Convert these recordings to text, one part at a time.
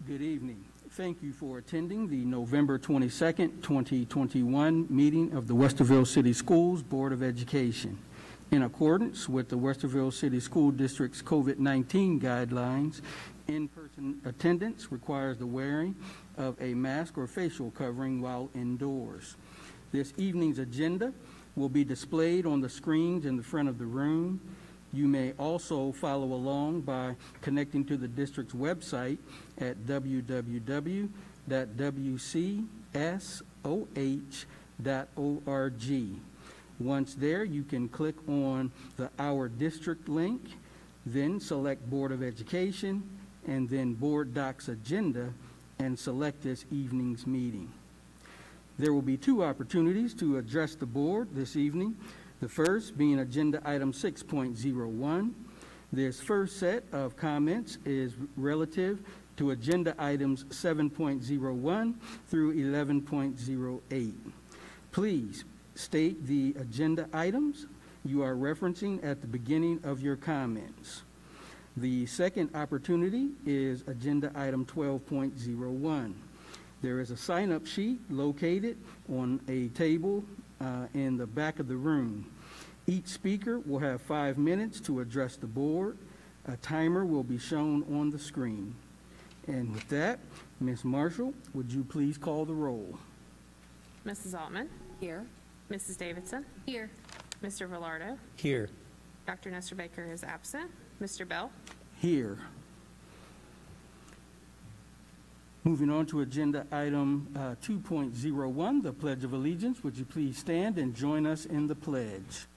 Good evening. Thank you for attending the November 22nd, 2021 meeting of the Westerville City Schools Board of Education. In accordance with the Westerville City School District's COVID-19 guidelines, in-person attendance requires the wearing of a mask or facial covering while indoors. This evening's agenda will be displayed on the screens in the front of the room. You may also follow along by connecting to the district's website at www.wcsoh.org. Once there, you can click on the Our District link, then select Board of Education, and then Board Docs Agenda, and select this evening's meeting. There will be two opportunities to address the board this evening. The first being Agenda Item 6.01. This first set of comments is relative to Agenda Items 7.01 through 11.08. Please state the agenda items you are referencing at the beginning of your comments. The second opportunity is Agenda Item 12.01. There is a sign-up sheet located on a table in the back of the room. Each speaker will have 5 minutes to address the board. A timer will be shown on the screen. And with that, Ms. Marshall, would you please call the roll? Mrs. Altman? Here. Mrs. Davidson? Here. Mr. Villardo? Here. Dr. Nestor Baker is absent. Mr. Bell? Here. Moving on to Agenda Item 2.01, the Pledge of Allegiance. Would you please stand and join us in the pledge?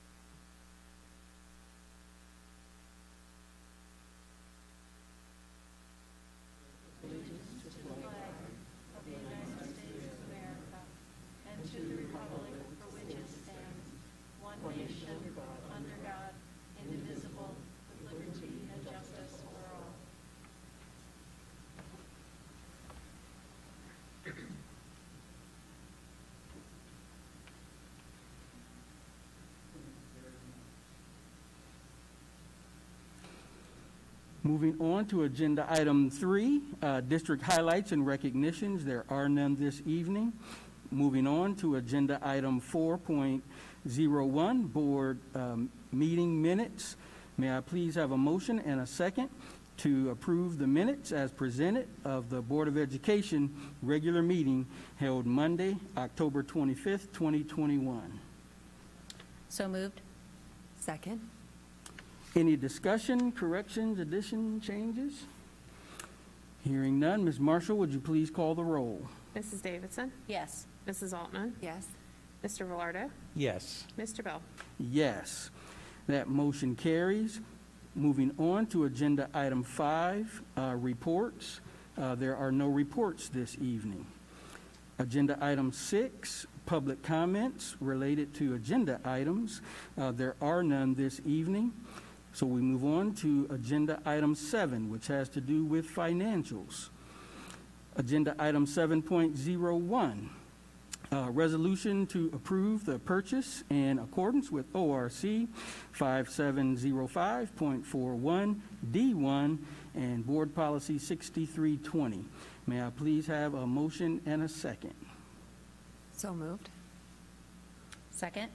Moving on to Agenda Item 3, District Highlights and Recognitions. There are none this evening. Moving on to Agenda Item 4.01, Board Meeting Minutes. May I please have a motion and a second to approve the minutes as presented of the Board of Education regular meeting held Monday, October 25th, 2021. So moved. Second. Any discussion, corrections, addition, changes? Hearing none, Ms. Marshall, would you please call the roll? Mrs. Davidson? Yes. Mrs. Altman? Yes. Mr. Villardo? Yes. Mr. Bell? Yes. That motion carries. Moving on to Agenda Item 5, reports. There are no reports this evening. Agenda Item 6, public comments related to agenda items. There are none this evening. So we move on to Agenda Item 7, which has to do with financials. Agenda Item 7.01, resolution to approve the purchase in accordance with ORC 5705.41D1 and Board Policy 6320. May I please have a motion and a second? So moved. Second.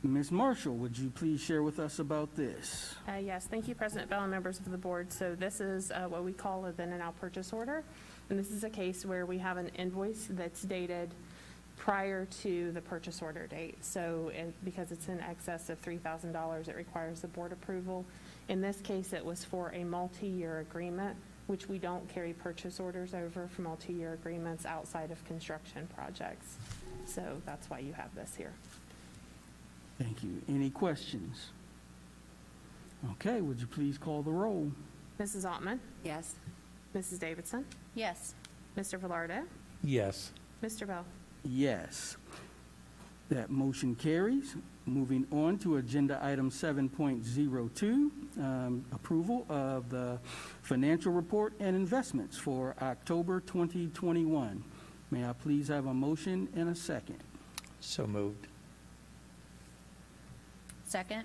Ms. Marshall, would you please share with us about this? Yes, thank you, President Bell and members of the board. So this is what we call a then and now purchase order. And this is a case where we have an invoice that's dated prior to the purchase order date. So because it's in excess of $3,000, it requires the board approval. In this case, it was for a multi-year agreement, which we don't carry purchase orders over for multi-year agreements outside of construction projects. So that's why you have this here. Thank you. Any questions? Okay, would you please call the roll? Mrs. Altman? Yes. Mrs. Davidson? Yes. Mr. Villardo? Yes. Mr. Bell? Yes. That motion carries. Moving on to Agenda Item 7.02, approval of the financial report and investments for October 2021. May I please have a motion and a second? So moved. Second.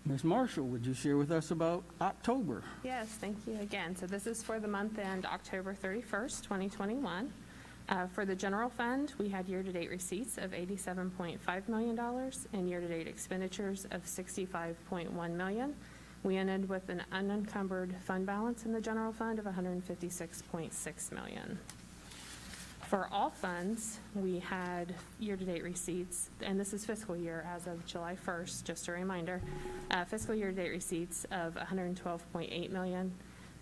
Ms. Marshall, would you share with us about October? Yes, thank you again. So this is for the month end October 31st, 2021. For the general fund, we had year-to-date receipts of $87.5 million and year-to-date expenditures of $65.1 million. We ended with an unencumbered fund balance in the general fund of $156.6 million. For all funds, we had year-to-date receipts, and this is fiscal year as of July 1st, just a reminder, fiscal year-to-date receipts of $112.8 million,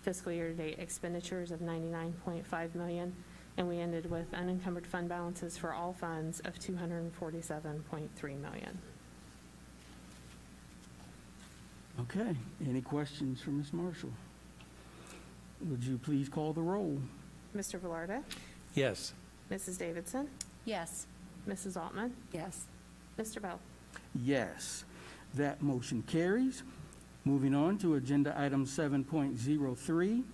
fiscal year-to-date expenditures of $99.5 million, and we ended with unencumbered fund balances for all funds of $247.3 million. Okay, any questions for Ms. Marshall? Would you please call the roll? Mr. Velarde? Yes. Mrs. Davidson? Yes. Mrs. Altman? Yes. Mr. Bell? Yes, that motion carries. Moving on to agenda item 7.03,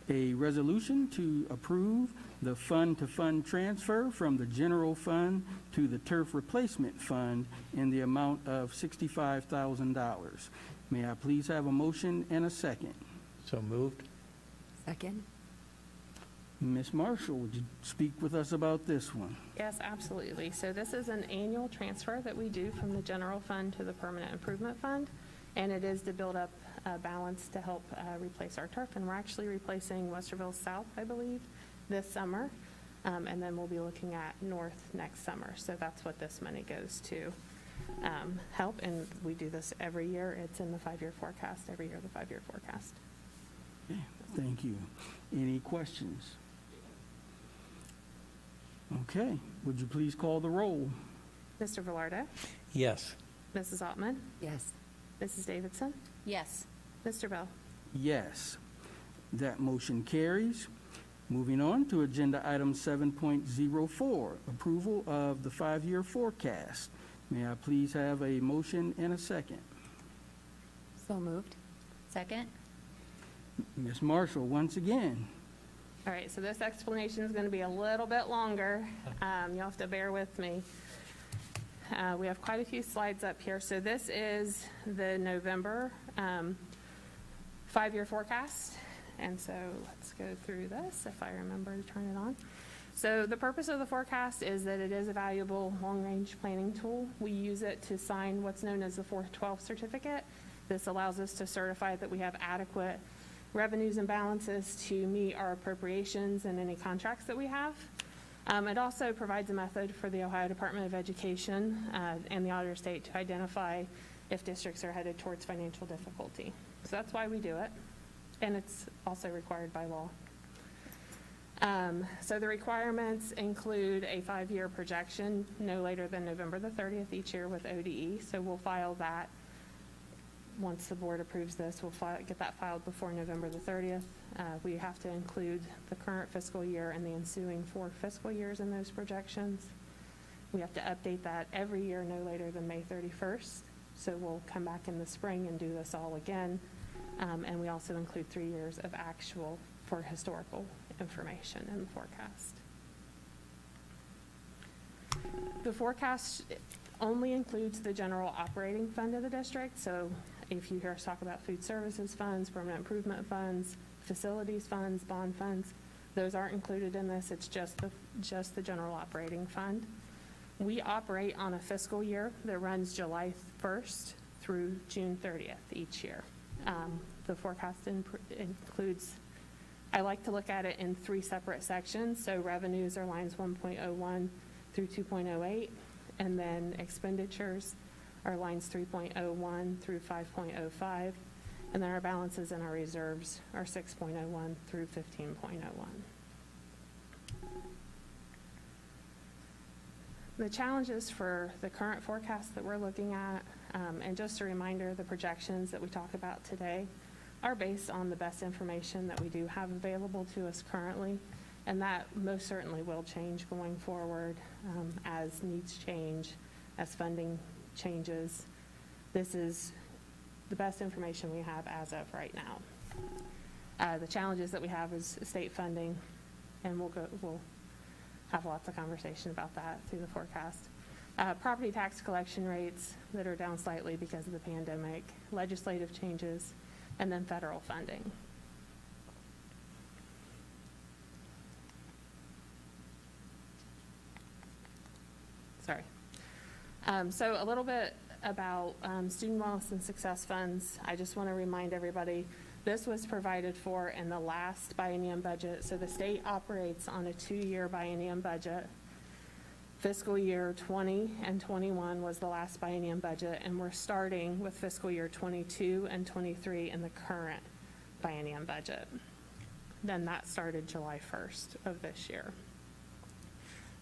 a resolution to approve the fund-to-fund transfer from the general fund to the turf replacement fund in the amount of $65,000. May I please have a motion and a second? So moved. Second. Ms. Marshall, would you speak with us about this one? Yes, absolutely. So this is an annual transfer that we do from the general fund to the permanent improvement fund, and it is to build up a balance to help replace our turf. And we're actually replacing Westerville South, I believe, this summer, and then we'll be looking at North next summer. So that's what this money goes to help, and we do this every year. It's in the 5-year forecast, every year the 5-year forecast. Okay, thank you. Any questions? Okay, would you please call the roll? Mr. Velarde? Yes. Mrs. Altman? Yes. Mrs. Davidson? Yes. Mr. Bell? Yes, that motion carries. Moving on to agenda item 7.04, approval of the 5-year forecast. May I please have a motion and a second? So moved. Second. Ms. Marshall, once again. All right, so this explanation is going to be a little bit longer. You'll have to bear with me. We have quite a few slides up here. So this is the November 5-year forecast. And so let's go through this if I remember to turn it on. So the purpose of the forecast is that it is a valuable long-range planning tool. We use it to sign what's known as the 412 certificate. This allows us to certify that we have adequate revenues and balances to meet our appropriations and any contracts that we have. It also provides a method for the Ohio Department of Education and the auditor state to identify if districts are headed towards financial difficulty. So that's why we do it, and it's also required by law. So the requirements include a 5-year projection no later than November the 30th each year with ODE. So we'll file that. Once the board approves this, we'll get that filed before November the 30th. We have to include the current fiscal year and the ensuing 4 fiscal years in those projections. We have to update that every year no later than May 31st. So we'll come back in the spring and do this all again. And we also include 3 years of actual for historical information in the forecast. The forecast only includes the general operating fund of the district. So if you hear us talk about food services funds, permanent improvement funds, facilities funds, bond funds, those aren't included in this. It's just the general operating fund. We operate on a fiscal year that runs July 1st through June 30th each year. The forecast includes, I like to look at it in 3 separate sections. So revenues are lines 1.01 through 2.08, and then expenditures are lines 3.01 through 5.05, and then our balances and our reserves are 6.01 through 15.01. The challenges for the current forecast that we're looking at, and just a reminder, the projections that we talk about today are based on the best information that we do have available to us currently, and that most certainly will change going forward as needs change, as funding changes. This is the best information we have as of right now. The challenges that we have is state funding, and we'll have lots of conversation about that through the forecast. Property tax collection rates that are down slightly because of the pandemic, legislative changes, and then federal funding. Sorry. So a little bit about student wellness and success funds. I just want to remind everybody, this was provided for in the last biennium budget. So the state operates on a 2-year biennium budget. Fiscal year 20 and 21 was the last biennium budget, and we're starting with fiscal year 22 and 23 in the current biennium budget. Then that started July 1st of this year.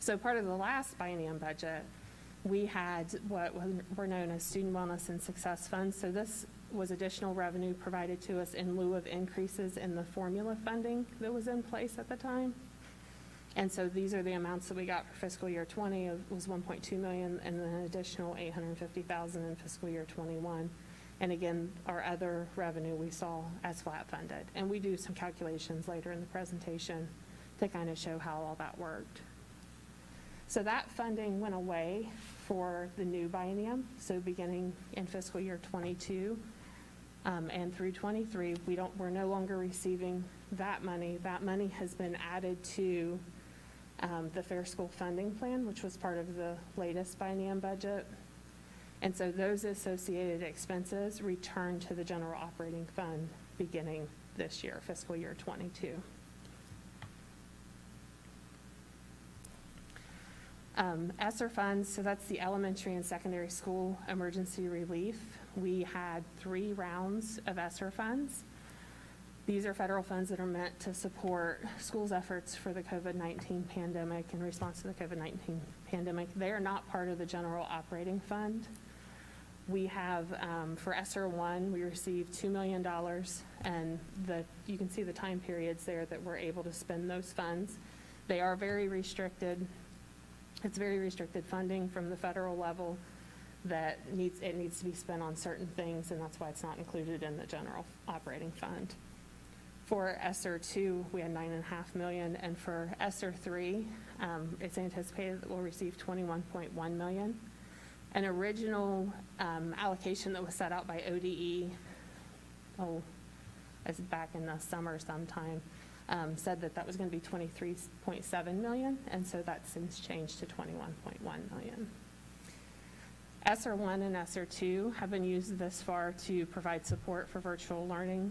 So part of the last biennium budget, we had what were known as student wellness and success funds. So this was additional revenue provided to us in lieu of increases in the formula funding that was in place at the time. And so these are the amounts that we got for fiscal year 20. It was $1.2 million, and then an additional $850,000 in fiscal year 21. And again, our other revenue we saw as flat funded. And we do some calculations later in the presentation to kind of show how all that worked. So that funding went away for the new biennium. So beginning in fiscal year 22 and through 23, we're no longer receiving that money. That money has been added to the Fair School Funding Plan, which was part of the latest biennium budget. And so those associated expenses return to the general operating fund beginning this year, fiscal year 22. Esser Funds, so that's the elementary and secondary school emergency relief. We had 3 rounds of Esser Funds. These are federal funds that are meant to support schools' efforts for the COVID-19 pandemic, in response to the COVID-19 pandemic. They are not part of the general operating fund. We have, for Esser 1, we received $2 million, and you can see the time periods there that we're able to spend those funds. They are very restricted. It's very restricted funding from the federal level that needs to be spent on certain things, and that's why it's not included in the general operating fund. For Esser 2, we had $9.5 million, and for Esser 3, it's anticipated that we'll receive $21.1 million. An original allocation that was set out by ODE, as back in the summer sometime, said that was going to be $23.7 million, and so that's since changed to $21.1 million. Esser 1 and Esser 2 have been used thus far to provide support for virtual learning,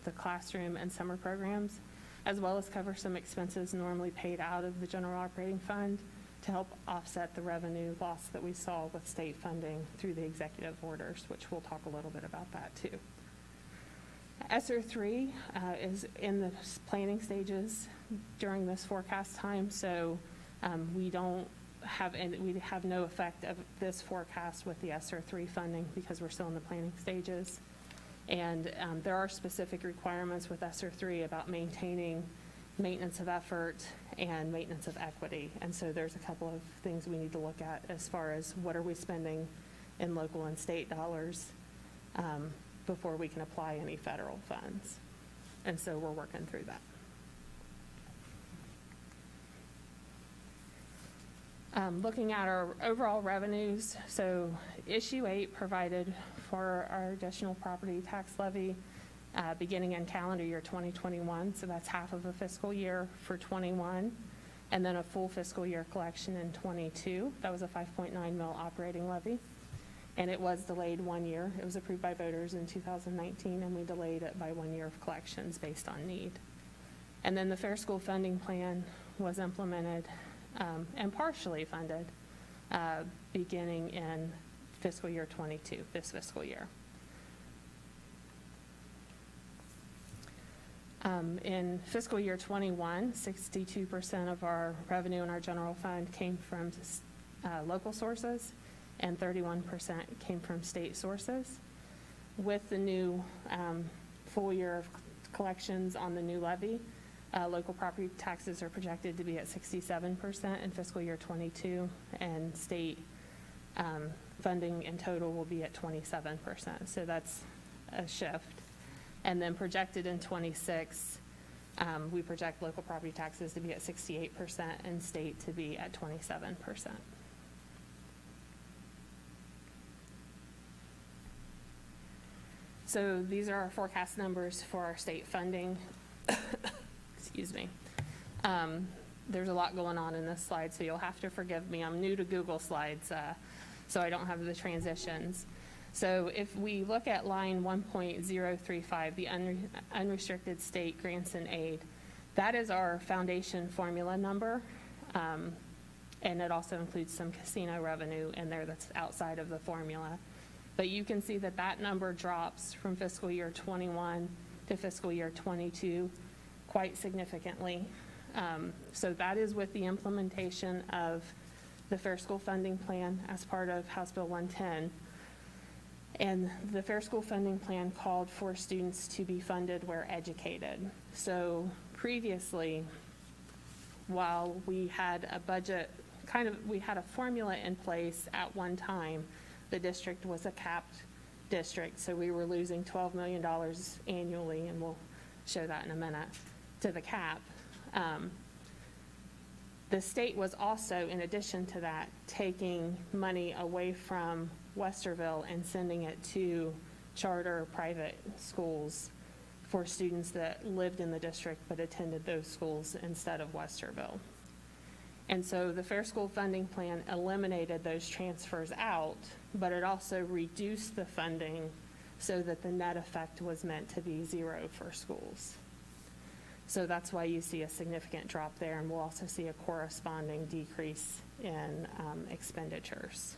the classroom and summer programs, as well as cover some expenses normally paid out of the general operating fund to help offset the revenue loss that we saw with state funding through the executive orders, which we'll talk a little bit about that too. Esser 3 is in the planning stages during this forecast time, so we have no effect of this forecast with the Esser 3 funding because we're still in the planning stages. And there are specific requirements with Esser 3 about maintaining maintenance of effort and maintenance of equity. And so there's a couple of things we need to look at as far as what are we spending in local and state dollars before we can apply any federal funds. And so we're working through that. Looking at our overall revenues, so Issue 8 provided for our additional property tax levy beginning in calendar year 2021, so that's half of a fiscal year for 21, and then a full fiscal year collection in 22. That was a 5.9 mil operating levy, and it was delayed 1 year. It was approved by voters in 2019, and we delayed it by 1 year of collections based on need. And then the Fair School Funding Plan was implemented and partially funded beginning in fiscal year 22, this fiscal year. In fiscal year 21, 62% of our revenue in our general fund came from local sources and 31% came from state sources. With the new full year of collections on the new levy, local property taxes are projected to be at 67% in fiscal year 22, and state funding in total will be at 27%. So that's a shift. And then projected in 26, we project local property taxes to be at 68% and state to be at 27%. So these are our forecast numbers for our state funding. Excuse me. There's a lot going on in this slide, so you'll have to forgive me. I'm new to Google Slides, so I don't have the transitions. So if we look at line 1.035, the unrestricted state grants and aid, that is our foundation formula number, and it also includes some casino revenue in there that's outside of the formula. But you can see that that number drops from fiscal year 21 to fiscal year 22 quite significantly. So that is with the implementation of the Fair School Funding Plan as part of House Bill 110. And the Fair School Funding Plan called for students to be funded where educated. So previously, while we had a budget, we had a formula in place at one time, the district was a capped district, so we were losing $12 million annually, and we'll show that in a minute, to the cap. The state was also, in addition to that, taking money away from Westerville and sending it to charter private schools for students that lived in the district but attended those schools instead of Westerville. And so the Fair School Funding Plan eliminated those transfers out, but it also reduced the funding so that the net effect was meant to be zero for schools. So that's why you see a significant drop there, and we'll also see a corresponding decrease in expenditures.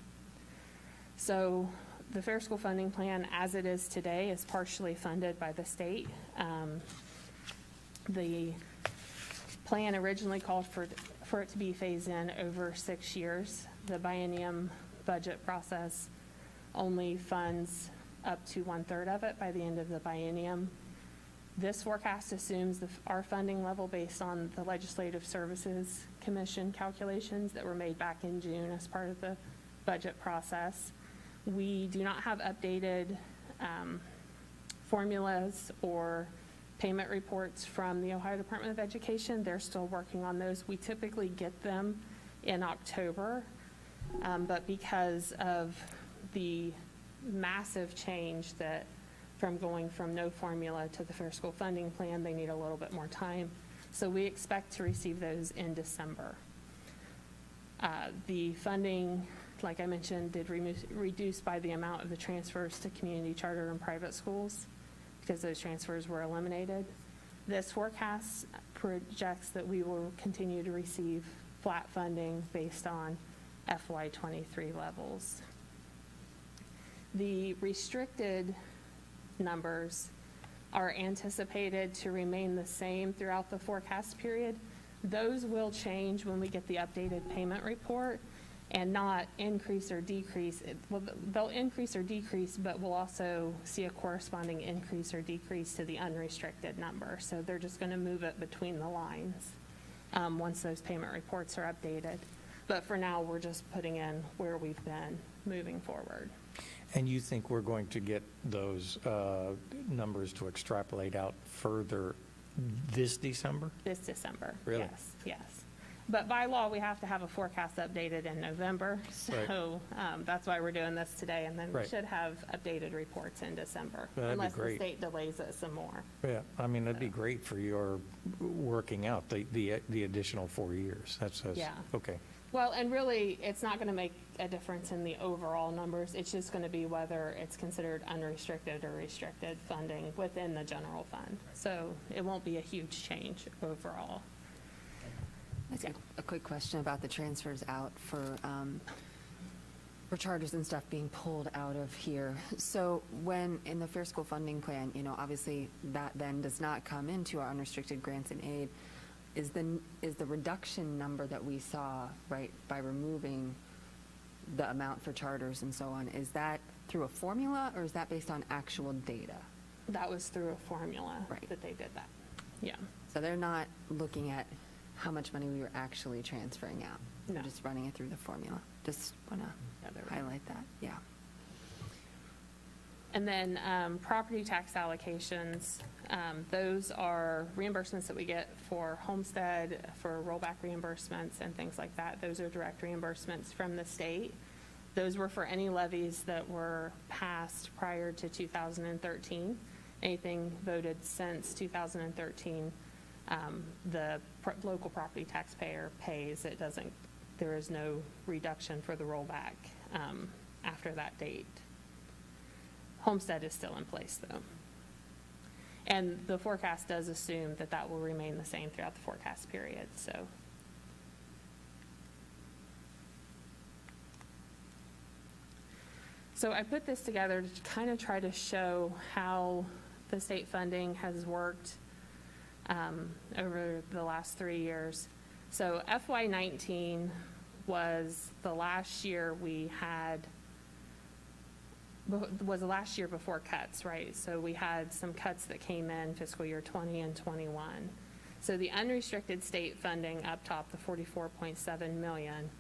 So the Fair School Funding Plan, as it is today, is partially funded by the state. The plan originally called for it to be phased in over 6 years. The biennium budget process only funds up to 1/3 of it by the end of the biennium. This forecast assumes our funding level based on the Legislative Services Commission calculations that were made back in June as part of the budget process. We do not have updated formulas or payment reports from the Ohio Department of Education. They're still working on those. We typically get them in October, but because of the massive change that from going from no formula to the Fair School Funding Plan, they need a little bit more time. So we expect to receive those in December. The funding, like I mentioned, did reduce by the amount of the transfers to community charter and private schools because those transfers were eliminated. This forecast projects that we will continue to receive flat funding based on FY23 levels. The restricted numbers are anticipated to remain the same throughout the forecast period. Those will change when we get the updated payment report and not increase or decrease. They'll increase or decrease, but we'll also see a corresponding increase or decrease to the unrestricted number. So they're just going to move it between the lines once those payment reports are updated. But for now, we're just putting in where we've been moving forward. And you think we're going to get those numbers to extrapolate out further this December? This December. Really? Yes, yes. But by law, we have to have a forecast updated in November. So that's why we're doing this today. And then we should have updated reports in December, unless the state delays it some more. Yeah, I mean, that'd be great for your working out the additional 4 years. That's Yeah. okay. Well, and really, it's not going to make a difference in the overall numbers. It's just going to be whether it's considered unrestricted or restricted funding within the general fund. So it won't be a huge change overall. That's a quick question about the transfers out for charters and stuff being pulled out of here. So when in the Fair School Funding Plan, you know, obviously that then does not come into our unrestricted grants and aid. Is the reduction number that we saw, right, by removing the amount for charters and so on, is that through a formula or is that based on actual data? That was through a formula Right. that they did that. Yeah. So they're not looking at how much money we were actually transferring out. No. They're just running it through the formula. Just want to highlight that. Yeah. And then property tax allocations, those are reimbursements that we get for homestead, for rollback reimbursements and things like that. Those are direct reimbursements from the state. Those were for any levies that were passed prior to 2013. Anything voted since 2013, the local property taxpayer pays. It doesn't, there is no reduction for the rollback after that date. Homestead is still in place, though. And the forecast does assume that that will remain the same throughout the forecast period, so. So I put this together to kind of try to show how the state funding has worked over the last 3 years. So FY19 was the last year we had, was the last year before cuts, right? So we had some cuts that came in fiscal year 20 and 21. So the unrestricted state funding up top, the 44.7 million,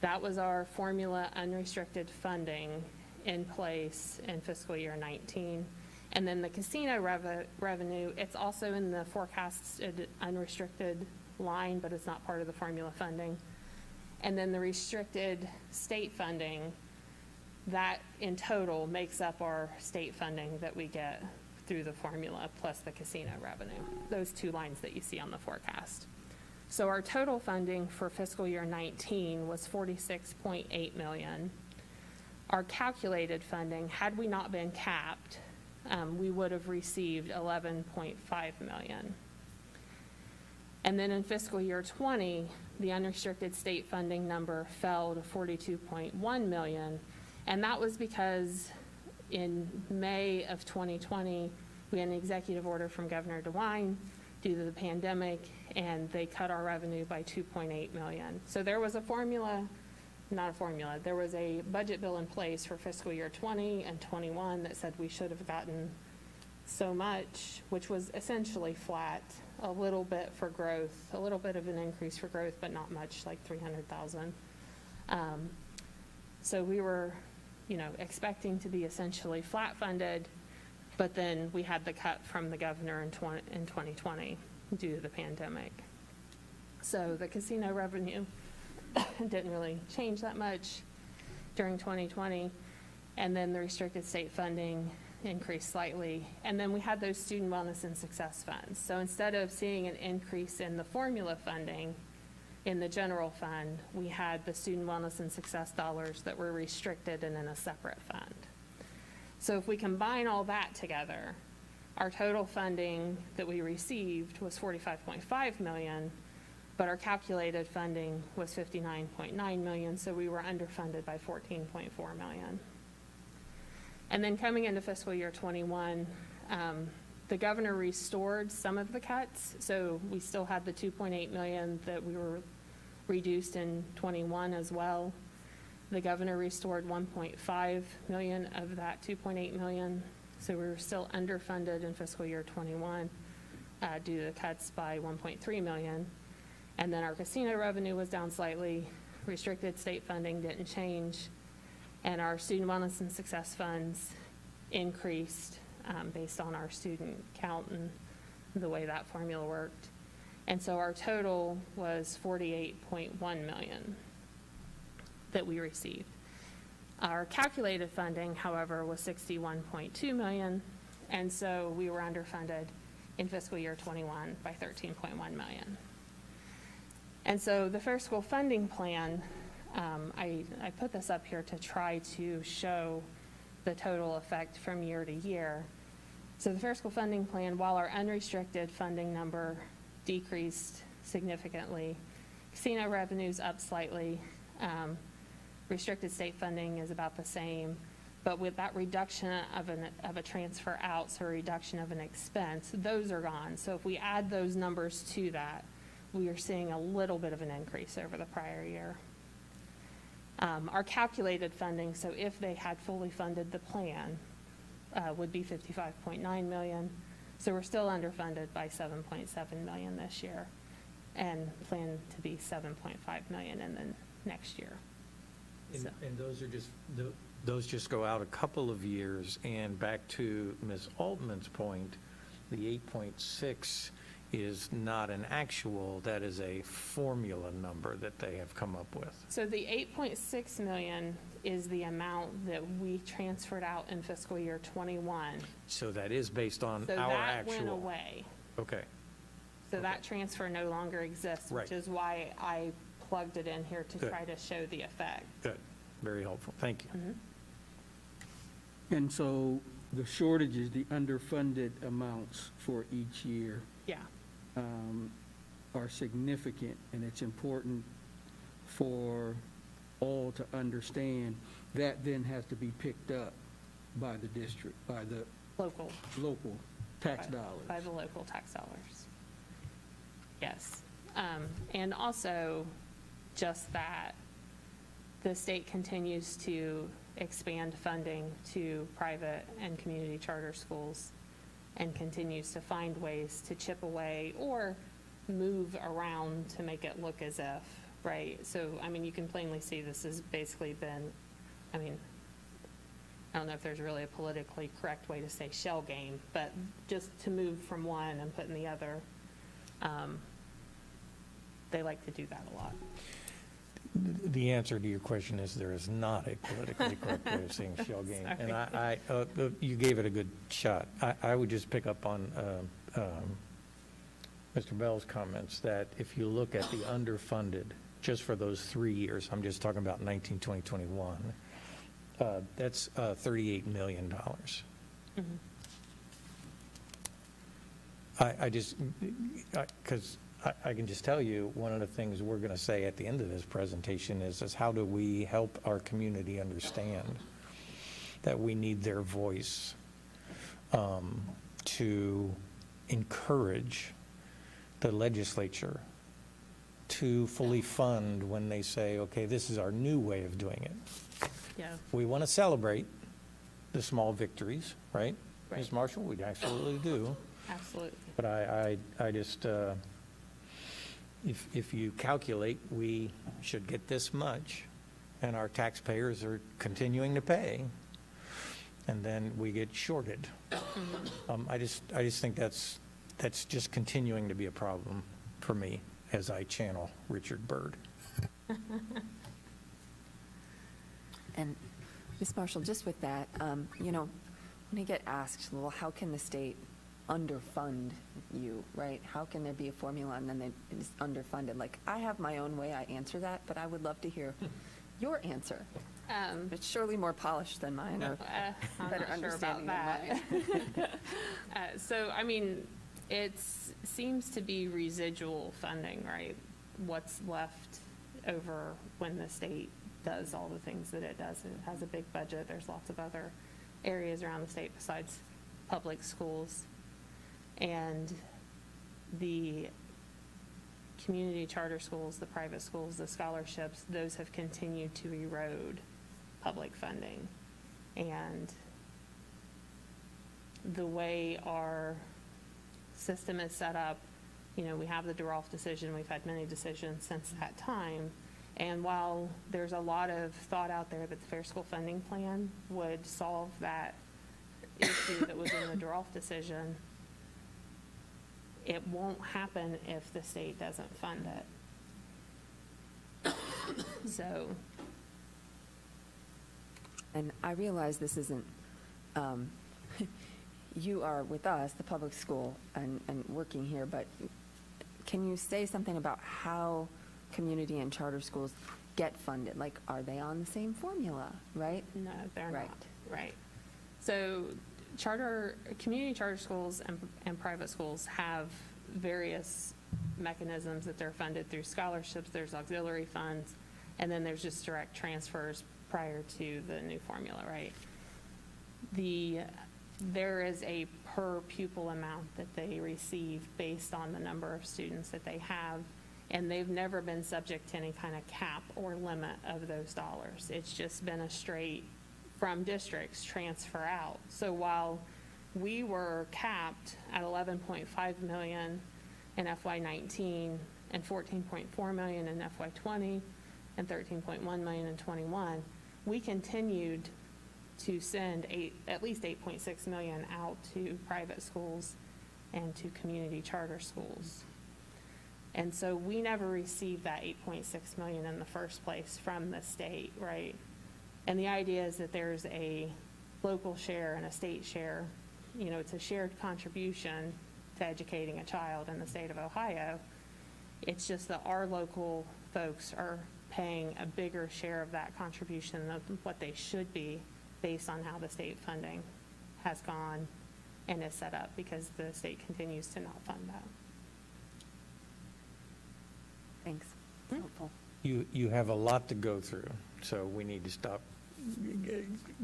that was our formula unrestricted funding in place in fiscal year 19. And then the casino revenue, it's also in the forecasted unrestricted line, but it's not part of the formula funding. And then the restricted state funding, that in total makes up our state funding that we get through the formula plus the casino revenue, those two lines that you see on the forecast. So our total funding for fiscal year 19 was 46.8 million. Our calculated funding, had we not been capped, we would have received 11.5 million. And then in fiscal year 20, the unrestricted state funding number fell to 42.1 million. And that was because in May of 2020, we had an executive order from Governor DeWine due to the pandemic, and they cut our revenue by 2.8 million. So there was a formula, not a formula, there was a budget bill in place for fiscal year 20 and 21 that said we should have gotten so much, which was essentially flat, a little bit for growth, a little bit of an increase for growth, but not much, like 300,000. So we were, you know, expecting to be essentially flat funded, but then we had the cut from the governor in 2020 due to the pandemic. So the casino revenue didn't really change that much during 2020. And then the restricted state funding increased slightly. And then we had those student wellness and success funds. So instead of seeing an increase in the formula funding in the general fund, we had the student wellness and success dollars that were restricted and in a separate fund. So if we combine all that together, our total funding that we received was 45.5 million, but our calculated funding was 59.9 million, so we were underfunded by 14.4 million. And then coming into fiscal year 21, the governor restored some of the cuts. So we still had the 2.8 million that we were reduced in 21 as well. The governor restored 1.5 million of that 2.8 million. So we were still underfunded in fiscal year 21 due to the cuts by 1.3 million. And then our casino revenue was down slightly. Restricted state funding didn't change. And our student wellness and success funds increased based on our student count and the way that formula worked. And so our total was 48.1 million that we received. Our calculated funding, however, was 61.2 million, and so we were underfunded in fiscal year 21 by 13.1 million. And so the Fair School Funding Plan, I put this up here to try to show the total effect from year to year. So the Fair School Funding Plan, while our unrestricted funding number decreased significantly, casino revenues up slightly, restricted state funding is about the same, but with that reduction of a transfer out, so a reduction of an expense, those are gone. So if we add those numbers to that, we are seeing a little bit of an increase over the prior year. Our calculated funding, so if they had fully funded the plan, would be 55.9 million. So we're still underfunded by 7.7 million this year and plan to be 7.5 million in the next year. And those are just, those just go out a couple of years. And back to Ms. Altman's point, the 8.6 is not an actual, that is a formula number that they have come up with. So the 8.6 million is the amount that we transferred out in fiscal year '21. So that is based on So our that actual. went away. Okay, So that transfer no longer exists, Right. which is why I plugged it in here to Good. try to show the effect. good, very helpful, thank you. And so the shortages, the underfunded amounts for each year Yeah. are significant, and it's important for all to understand that then has to be picked up by the district, by the Local. local tax by- dollars. By the local tax dollars. Yes. And also, just that the state continues to expand funding to private and community charter schools and continues to find ways to chip away or move around to make it look as if, right? So, I mean, you can plainly see this has basically been, I mean, I don't know if there's really a politically correct way to say shell game, but just to move from one and put in the other. They like to do that a lot. The answer to your question is there is not a politically correct way of saying shell game. And you gave it a good shot. I would just pick up on Mr. Bell's comments that if you look at the underfunded, just for those 3 years, I'm just talking about 19, 20, 21, that's $38 million. Because I can just tell you, one of the things we're going to say at the end of this presentation is how do we help our community understand that we need their voice to encourage the legislature to fully fund when they say, okay, this is our new way of doing it. Yeah. We want to celebrate the small victories, right? Right. Ms. Marshall, we absolutely do. Absolutely. But I just, if you calculate, we should get this much, and our taxpayers are continuing to pay, and then we get shorted. I just think that's just continuing to be a problem for me as I channel Richard Byrd. And Ms. Marshall, just with that, you know, when I get asked, well, how can the state underfund you, right? How can there be a formula and then it's underfunded? Like, I have my own way I answer that, but I would love to hear your answer. It's surely more polished than mine, or I'm better not sure about understanding that. than mine. So, I mean, it seems to be residual funding, right? What's left over when the state does all the things that it does. It has a big budget. There's lots of other areas around the state besides public schools. And the community charter schools, the private schools, the scholarships, those have continued to erode public funding. And the way our system is set up, you know, we have the DeRolf decision, we've had many decisions since that time. And while there's a lot of thought out there that the Fair School Funding Plan would solve that issue that was in the DeRolf decision, it won't happen if the state doesn't fund it. So. And I realize this isn't, you are with us, the public school, and working here, but can you say something about how community and charter schools get funded? Like, are they on the same formula, right? No, they're Right. not. Right. So community charter schools and private schools have various mechanisms that they're funded through scholarships, there's auxiliary funds, and then there's just direct transfers prior to the new formula, right? There is a per pupil amount that they receive based on the number of students that they have, and they've never been subject to any kind of cap or limit of those dollars. It's just been a straight from districts transfer out. So while we were capped at 11.5 million in FY19 and 14.4 million in FY20 and 13.1 million in 21, we continued to send at least 8.6 million out to private schools and to community charter schools. And so we never received that 8.6 million in the first place from the state, right? And the idea is that there's a local share and a state share. You know, it's a shared contribution to educating a child in the state of Ohio. It's just that our local folks are paying a bigger share of that contribution than what they should be based on how the state funding has gone and is set up, because the state continues to not fund that. Thanks. Helpful. You have a lot to go through, so we need to stop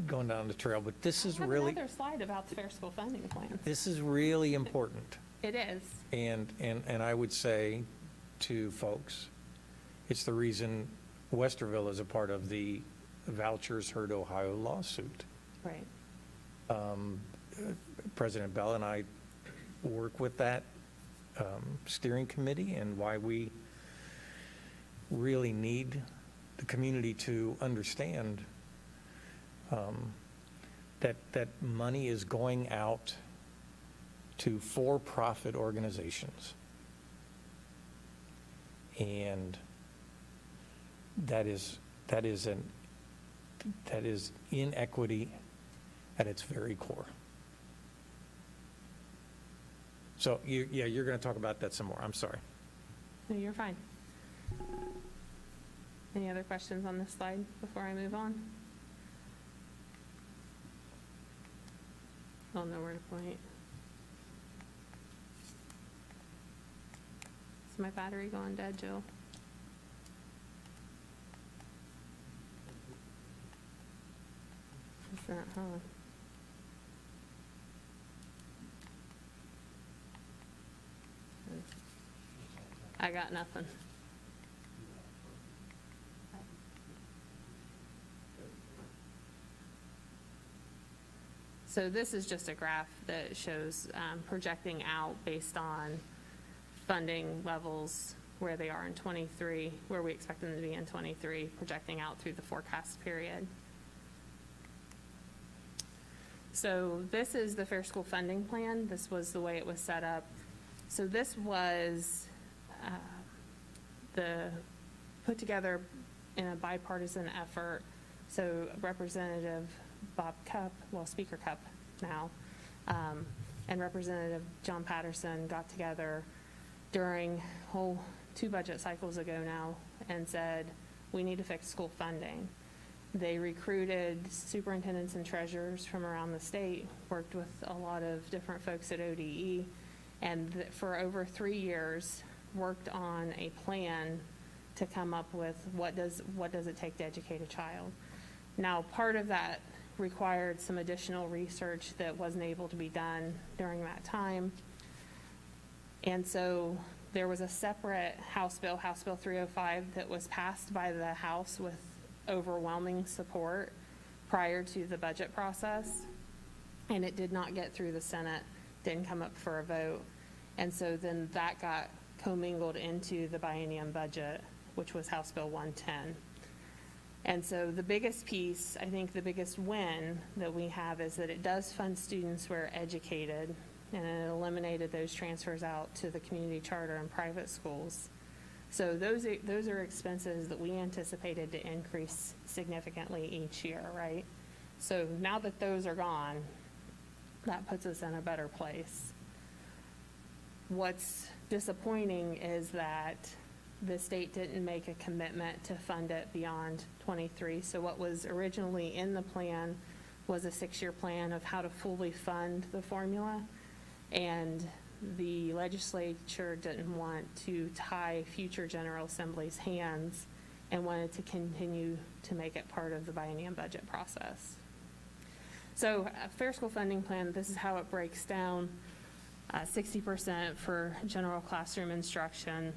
going down the trail. But this is really, another slide about the fair school funding plan. this is really important. It is. And I would say to folks, it's the reason Westerville is a part of the Vouchers Heard Ohio lawsuit. Right. President Bell and I work with that steering committee, and why we really need the community to understand that money is going out to for-profit organizations. And that is inequity at its very core. So you're going to talk about that some more. I'm sorry. No, you're fine. Any other questions on this slide before I move on? I don't know where to point. Is my battery going dead, Jill? It's not, huh? I got nothing. So this is just a graph that shows projecting out based on funding levels, where they are in 23, where we expect them to be in 23, projecting out through the forecast period. So this is the Fair School Funding Plan. This was the way it was set up. So this was put together in a bipartisan effort. So Representative Bob Cupp, well, Speaker Cupp now, and Representative John Patterson got together during whole 2 budget cycles ago now and said, we need to fix school funding. They recruited superintendents and treasurers from around the state, worked with a lot of different folks at ODE, and for over 3 years worked on a plan to come up with what does it take to educate a child. Now, part of that required some additional research that wasn't able to be done during that time. And so there was a separate House Bill 305, that was passed by the House with overwhelming support prior to the budget process. And it did not get through the Senate, didn't come up for a vote. And so then that got commingled into the biennium budget, which was House Bill 110. And so the biggest piece, I think the biggest win that we have, is that it does fund students who are educated, and it eliminated those transfers out to the community charter and private schools. So those are expenses that we anticipated to increase significantly each year, right? So now that those are gone, that puts us in a better place. What's disappointing is that the state didn't make a commitment to fund it beyond 23. So what was originally in the plan was a 6-year plan of how to fully fund the formula. And the legislature didn't want to tie future General Assembly's hands and wanted to continue to make it part of the biennium budget process. So Fair School Funding Plan, this is how it breaks down. 60% for general classroom instruction,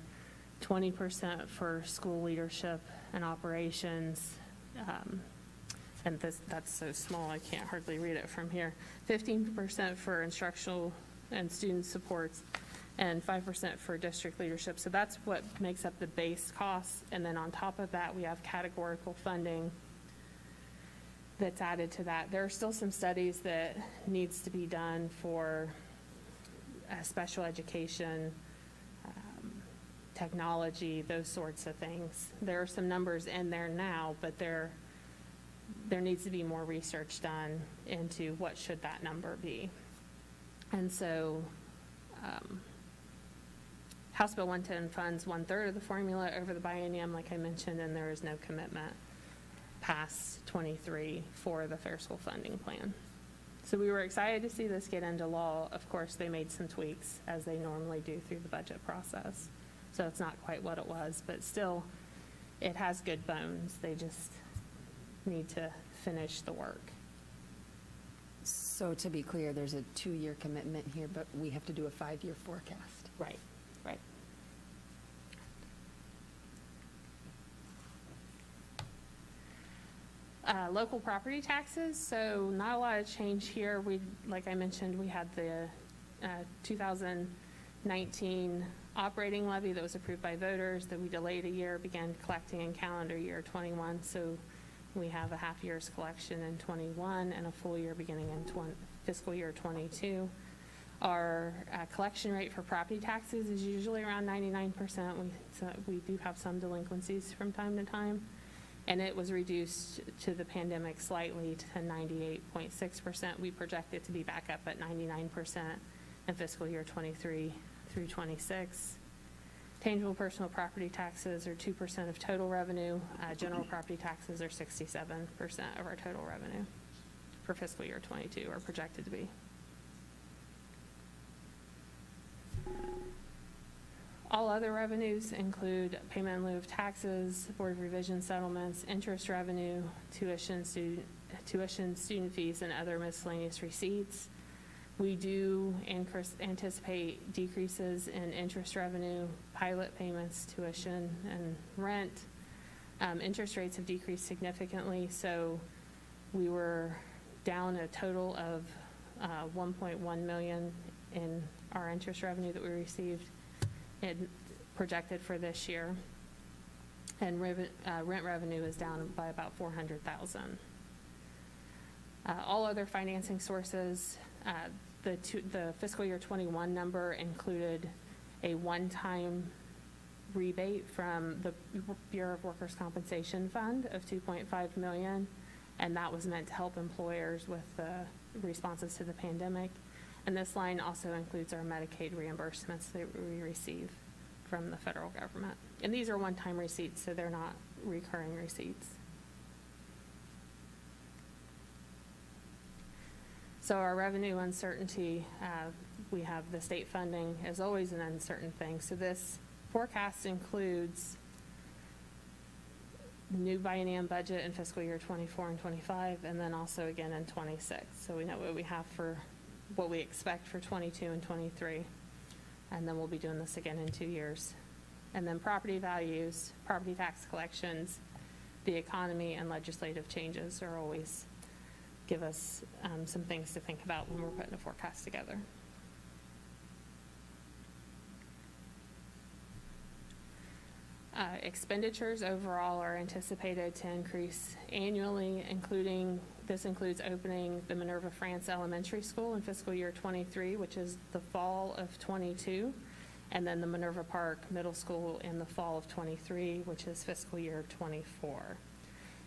20% for school leadership and operations, and that's so small I can't hardly read it from here. 15% for instructional and student supports, and 5% for district leadership. So that's what makes up the base costs, and then on top of that we have categorical funding that's added to that. There are still some studies that needs to be done for special education, technology, those sorts of things. There are some numbers in there now, but there needs to be more research done into what should that number be. And so House Bill 110 funds 1/3 of the formula over the biennium, like I mentioned, and there is no commitment past 23 for the fair school funding plan. So we were excited to see this get into law. Of course, they made some tweaks, as they normally do through the budget process. So it's not quite what it was, but still, it has good bones. They just need to finish the work. So to be clear, there's a 2-year commitment here, but we have to do a 5-year forecast. Right, right. Local property taxes, so not a lot of change here. Like I mentioned, we had the 2019 operating levy that was approved by voters that we delayed a year, began collecting in calendar year 21. So we have a half year's collection in 21 and a full year beginning in fiscal year 22. Our collection rate for property taxes is usually around 99%. We do have some delinquencies from time to time, and it was reduced to the pandemic slightly to 98.6%. We project it to be back up at 99% in fiscal year 23 through 26. Tangible personal property taxes are 2% of total revenue. General property taxes are 67% of our total revenue for fiscal year 22, are projected to be. All other revenues include payment in lieu of taxes, Board of Revision settlements, interest revenue, tuition, student fees, and other miscellaneous receipts. We do anticipate decreases in interest revenue, pilot payments, tuition, and rent. Interest rates have decreased significantly, so we were down a total of $1.1 million in our interest revenue that we received and projected for this year. And rent revenue is down by about $400,000. All other financing sources, the fiscal year 21 number included a one-time rebate from the Bureau of Workers' Compensation Fund of $2.5 million, and that was meant to help employers with the responses to the pandemic. And this line also includes our Medicaid reimbursements that we receive from the federal government. And these are one-time receipts, so they're not recurring receipts. So our revenue uncertainty, we have the state funding is always an uncertain thing. So this forecast includes new biennium budget in fiscal year 24 and 25, and then also again in 26. So we know what we have for what we expect for 22 and 23. And then we'll be doing this again in 2 years. And then property values, property tax collections, the economy, and legislative changes are always give us some things to think about when we're putting a forecast together. Expenditures overall are anticipated to increase annually, this includes opening the Minerva France Elementary School in fiscal year 23, which is the fall of 22, and then the Minerva Park Middle School in the fall of 23, which is fiscal year 24.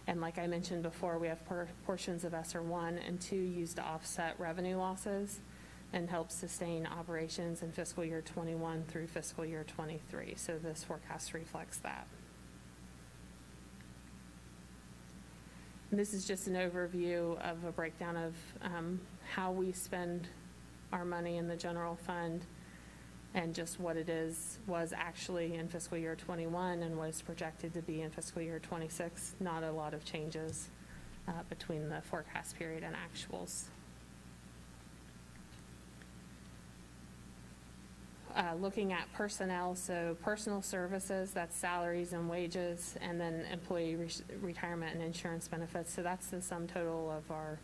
And like I mentioned before, we have portions of Esser 1 and 2 used to offset revenue losses and help sustain operations in fiscal year 21 through fiscal year 23. So this forecast reflects that. And this is just an overview of a breakdown of how we spend our money in the general fund and just what it was actually in fiscal year 21 and was projected to be in fiscal year 26. Not a lot of changes between the forecast period and actuals. Looking at personnel, so personal services, that's salaries and wages, and then employee retirement and insurance benefits. So that's the sum total of our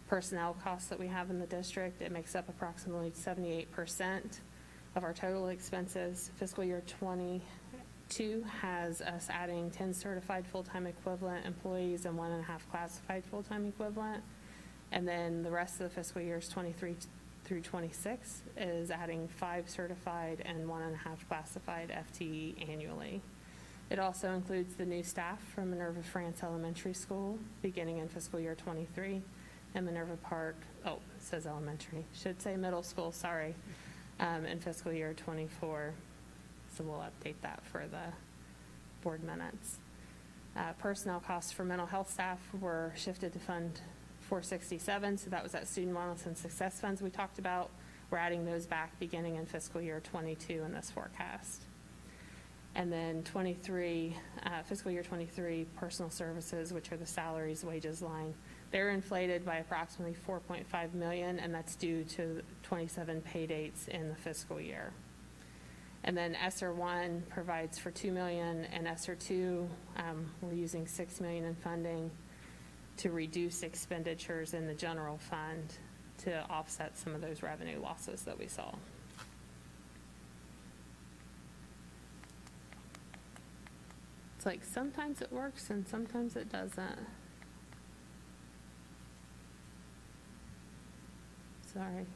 personnel costs that we have in the district. It makes up approximately 78% of our total expenses. Fiscal year 22 has us adding 10 certified full-time equivalent employees and 1.5 classified full-time equivalent. And then the rest of the fiscal years 23 through 26 is adding 5 certified and 1.5 classified FTE annually. It also includes the new staff from Minerva France Elementary School beginning in fiscal year 23 and Minerva Park, oh, it says elementary, should say middle school, sorry, in fiscal year 24. So we'll update that for the board minutes. Personnel costs for mental health staff were shifted to Fund 467, so that was that Student Wellness and Success Funds we talked about. We're adding those back beginning in fiscal year 22 in this forecast. And then 23, fiscal year 23, personal services, which are the salaries, wages line, they're inflated by approximately $4.5 million, and that's due to 27 pay dates in the fiscal year. And then Esser 1 provides for $2 million, and Esser 2, we're using $6 million in funding to reduce expenditures in the general fund to offset some of those revenue losses that we saw. It's like sometimes it works and sometimes it doesn't. Sorry.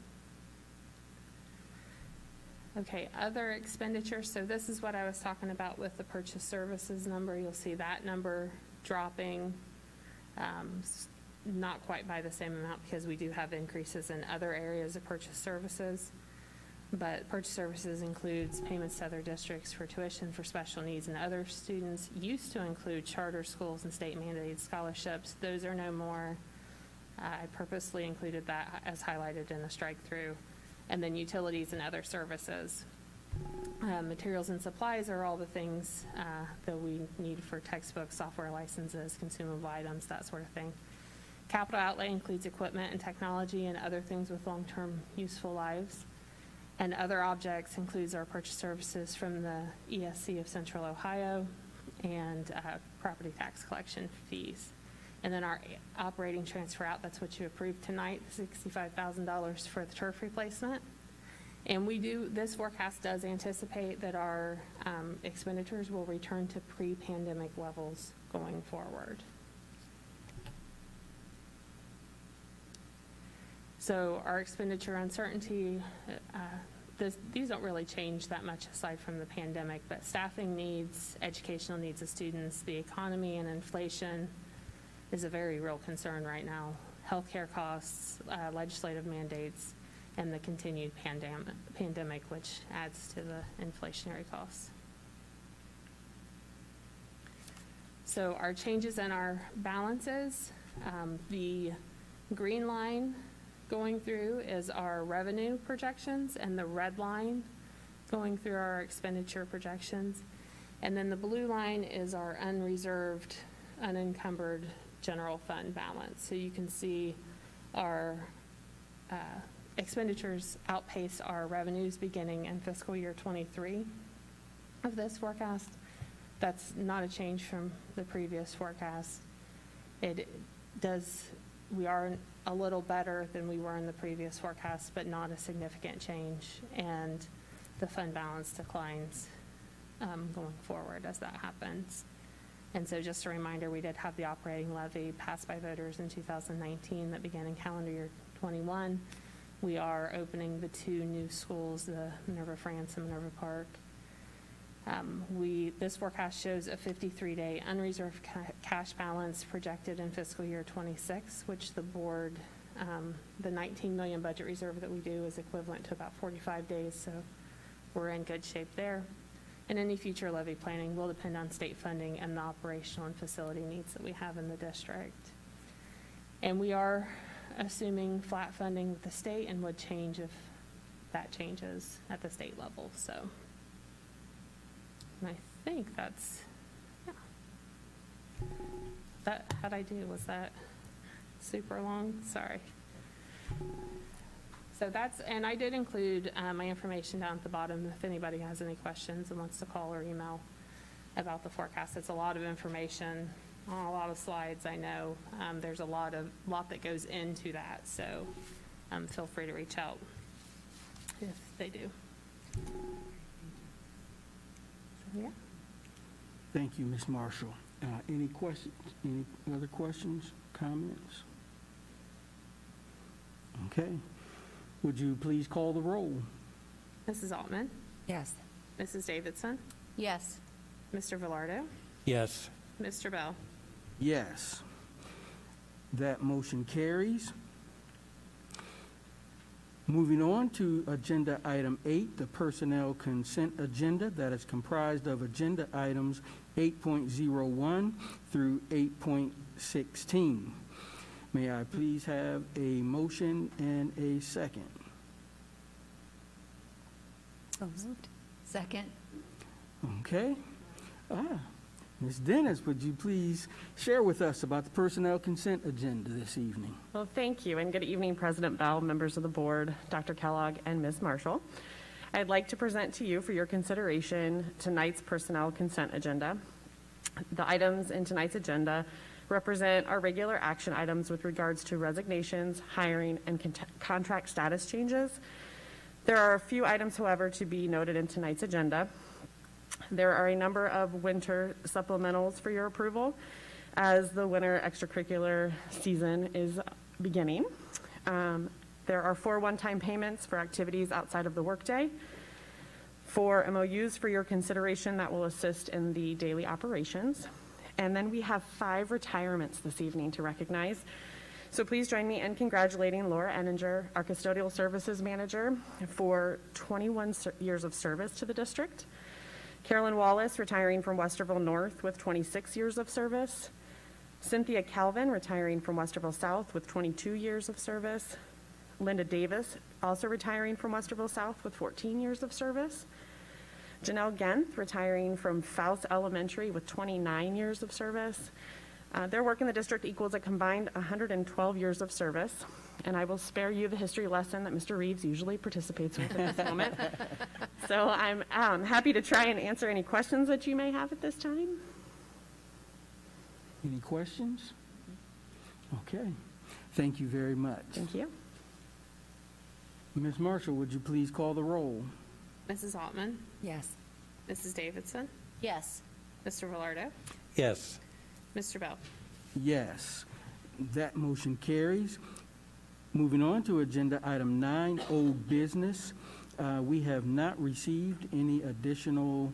Okay, other expenditures. So this is what I was talking about with the purchase services number. You'll see that number dropping, not quite by the same amount because we do have increases in other areas of purchase services. But purchase services includes payments to other districts for tuition for special needs and other students. Used to include charter schools and state mandated scholarships. Those are no more. I purposely included that as highlighted in the strike through. And then utilities and other services. Materials and supplies are all the things that we need for textbooks, software licenses, consumable items, that sort of thing. Capital outlay includes equipment and technology and other things with long-term useful lives. And other objects includes our purchase services from the ESC of Central Ohio and property tax collection fees. And then our operating transfer out, that's what you approved tonight, $65,000 for the turf replacement. And this forecast does anticipate that our expenditures will return to pre-pandemic levels going forward. So our expenditure uncertainty, these don't really change that much aside from the pandemic, but staffing needs, educational needs of students, the economy and inflation is a very real concern right now. Healthcare costs, legislative mandates, and the continued pandemic, which adds to the inflationary costs. So our changes in our balances, the green line going through is our revenue projections, and the red line going through our expenditure projections. And then the blue line is our unreserved, unencumbered general fund balance. So you can see our expenditures outpace our revenues beginning in fiscal year 23 of this forecast. That's not a change from the previous forecast. We are a little better than we were in the previous forecast, but not a significant change. And the fund balance declines going forward as that happens. And so just a reminder, we did have the operating levy passed by voters in 2019 that began in calendar year 21. We are opening the 2 new schools, the Minerva France and Minerva Park. This forecast shows a 53-day unreserved cash balance projected in fiscal year 26, which the board, the 19 million budget reserve that we do is equivalent to about 45 days, so we're in good shape there. And any future levy planning will depend on state funding and the operational and facility needs that we have in the district. And we are assuming flat funding with the state and would change if that changes at the state level. So, and I think that's, yeah. How'd I do? Was that super long? Sorry. So that's, and I did include my information down at the bottom if anybody has any questions and wants to call or email about the forecast. It's a lot of information on a lot of slides, I know. There's a lot that goes into that, so feel free to reach out if they do. So, yeah. Thank you, Ms. Marshall. Any questions? Any other questions, comments? Okay. Would you please call the roll? Mrs. Altman, Yes. Mrs. Davidson, Yes. Mr. Velardo, Yes. Mr. Bell. Yes. That motion carries. Moving on to Agenda Item 8, the Personnel Consent Agenda, that is comprised of Agenda Items 8.01 through 8.16. May I please have a motion and a second? So moved. Second. Okay. Ms. Dennis, would you please share with us about the Personnel Consent Agenda this evening? Well, thank you, and good evening, President Bell, members of the board, Dr. Kellogg, and Ms. Marshall. I'd like to present to you for your consideration tonight's personnel consent agenda. The items in tonight's agenda represent our regular action items with regards to resignations, hiring, and contract status changes. There are a few items, however, to be noted in tonight's agenda. There are a number of winter supplementals for your approval as the winter extracurricular season is beginning. There are 4 one-time payments for activities outside of the workday, 4 MOUs for your consideration that will assist in the daily operations. And then we have 5 retirements this evening to recognize. So please join me in congratulating Laura Enninger, our custodial services manager, for 21 years of service to the district. Carolyn Wallace, retiring from Westerville North with 26 years of service. Cynthia Calvin, retiring from Westerville South with 22 years of service. Linda Davis, also retiring from Westerville South with 14 years of service. Janelle Genth, retiring from Faust Elementary with 29 years of service. Their work in the district equals a combined 112 years of service. And I will spare you the history lesson that Mr. Reeves usually participates with at this moment. So I'm happy to try and answer any questions that you may have at this time. Any questions? Okay. Thank you very much. Thank you. Ms. Marshall, would you please call the roll? Mrs. Altman, Yes. Mrs. Davidson, Yes. Mr. Velardo, Yes. Mr. Bell. Yes. That motion carries. Moving on to Agenda Item 9, Old Business. We have not received any additional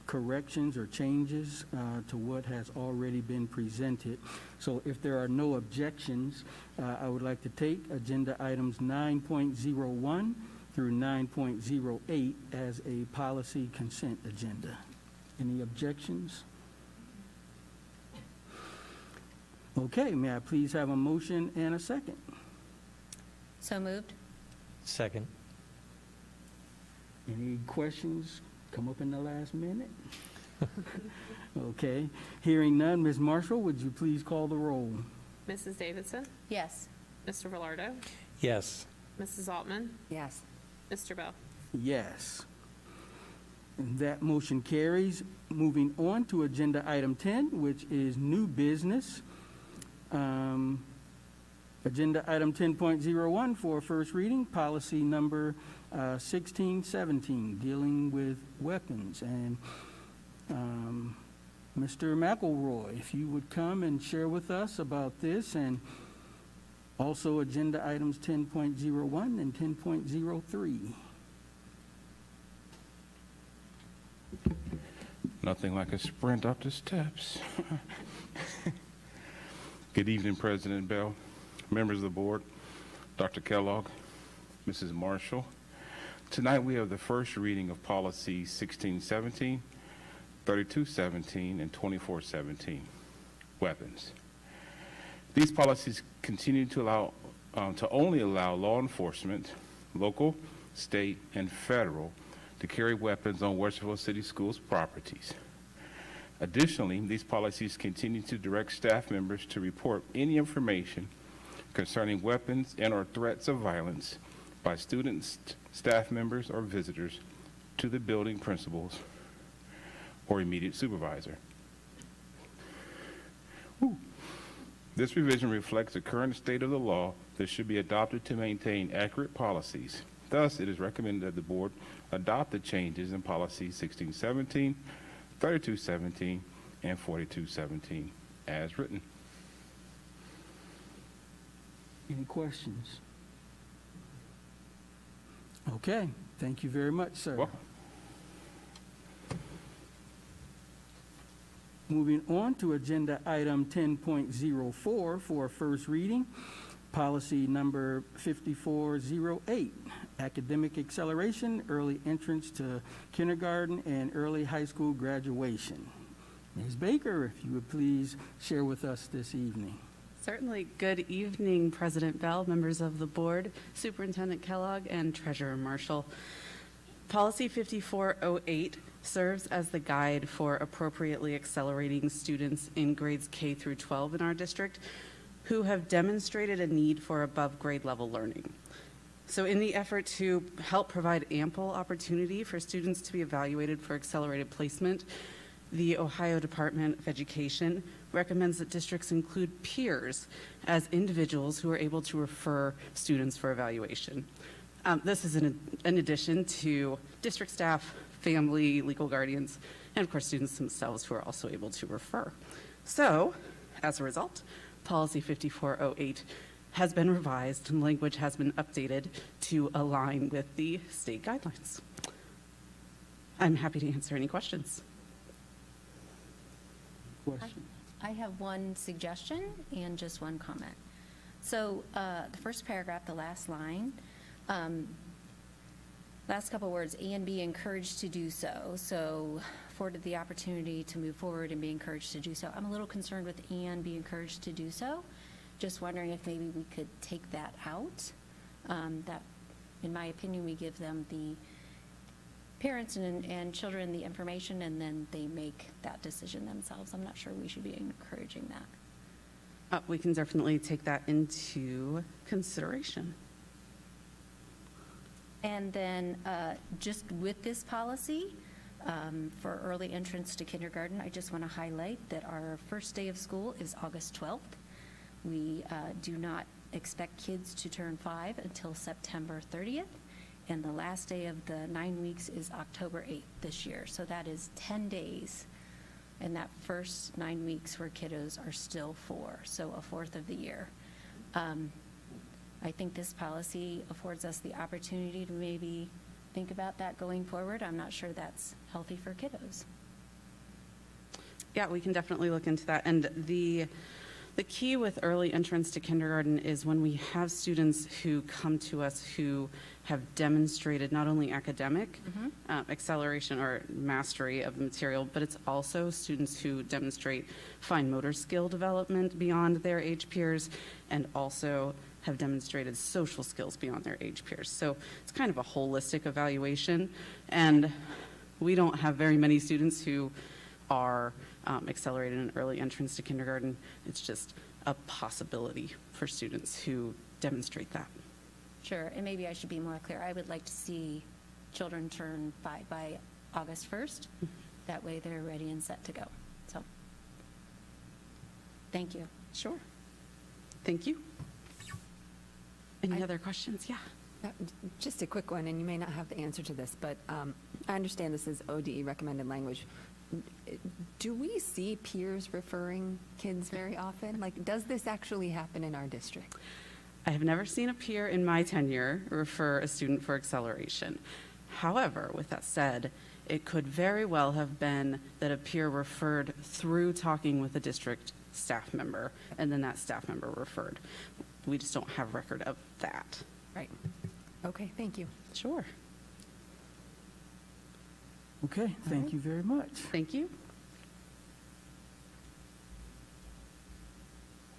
corrections or changes to what has already been presented. So if there are no objections, I would like to take Agenda Items 9.01 through 9.08 as a policy consent agenda. Any objections? Okay, may I please have a motion and a second? So moved. Second. Any questions come up in the last minute? Okay, hearing none, Ms. Marshall, would you please call the roll? Mrs. Davidson, Yes. Mr. Velardo, Yes. Mrs. Altman, Yes. Mr. Bell. Yes. And that motion carries. Moving on to Agenda Item 10, which is new business. Agenda Item 10.01 for first reading, policy number 1617, dealing with weapons. And Mr. McElroy, if you would come and share with us about this, and also Agenda Items 10.01 and 10.03. Nothing like a sprint up the steps. Good evening, President Bell, members of the board, Dr. Kellogg, Mrs. Marshall. Tonight we have the first reading of policies 1617, 3217, and 2417, weapons. These policies continue to only allow law enforcement, local, state, and federal, to carry weapons on Westerville City Schools properties. Additionally, these policies continue to direct staff members to report any information concerning weapons and or threats of violence by students, staff members, or visitors to the building principals or immediate supervisor. This revision reflects the current state of the law that should be adopted to maintain accurate policies. Thus, it is recommended that the board adopt the changes in policies 1617, 3217, and 4217 as written. Any questions? Okay, thank you very much, sir. Welcome. Moving on to agenda item 10.04 for a first reading, policy number 5408, academic acceleration, early entrance to kindergarten and early high school graduation. Ms. Baker, if you would please share with us this evening. Certainly. Good evening, President Bell, members of the board, Superintendent Kellogg, and Treasurer Marshall. Policy 5408 serves as the guide for appropriately accelerating students in grades K through 12 in our district who have demonstrated a need for above grade level learning. So in the effort to help provide ample opportunity for students to be evaluated for accelerated placement, the Ohio Department of Education recommends that districts include peers as individuals who are able to refer students for evaluation. This is in addition to district staff, family, legal guardians, and of course students themselves who are also able to refer. So, as a result, Policy 5408 has been revised and language has been updated to align with the state guidelines. I'm happy to answer any questions. Question. I have one suggestion and just one comment. So the first paragraph, the last line, last couple words, and be encouraged to do so. So afforded the opportunity to move forward and be encouraged to do so. I'm a little concerned with and be encouraged to do so. Just wondering if maybe we could take that out. That, in my opinion, we give them the parents and children the information and then they make that decision themselves. I'm not sure we should be encouraging that. We can definitely take that into consideration. And then just with this policy, for early entrance to kindergarten, I just want to highlight that our first day of school is August 12th. We do not expect kids to turn 5 until September 30th. And the last day of the 9 weeks is October 8th this year. So that is 10 days in that first 9 weeks where kiddos are still 4, so a fourth of the year. I think this policy affords us the opportunity to maybe think about that going forward. I'm not sure that's healthy for kiddos. Yeah, we can definitely look into that. And the key with early entrance to kindergarten is when we have students who come to us who have demonstrated not only academic acceleration or mastery of the material, but it's also students who demonstrate fine motor skill development beyond their age peers and also have demonstrated social skills beyond their age peers. So it's kind of a holistic evaluation, and we don't have very many students who are accelerated in early entrance to kindergarten. It's just a possibility for students who demonstrate that. Sure, and maybe I should be more clear. I would like to see children turn 5 by August 1st. That way they're ready and set to go. So, thank you. Sure. Thank you. Any other questions? Yeah. Just a quick one, and you may not have the answer to this, but I understand this is ODE recommended language. Do we see peers referring kids very often? Like, does this actually happen in our district? I have never seen a peer in my tenure refer a student for acceleration. However, with that said, it could very well have been that a peer referred through talking with a district staff member, and then that staff member referred. We just don't have record of that. Right. Okay, thank you. Sure. Okay, thank you very much. Thank you.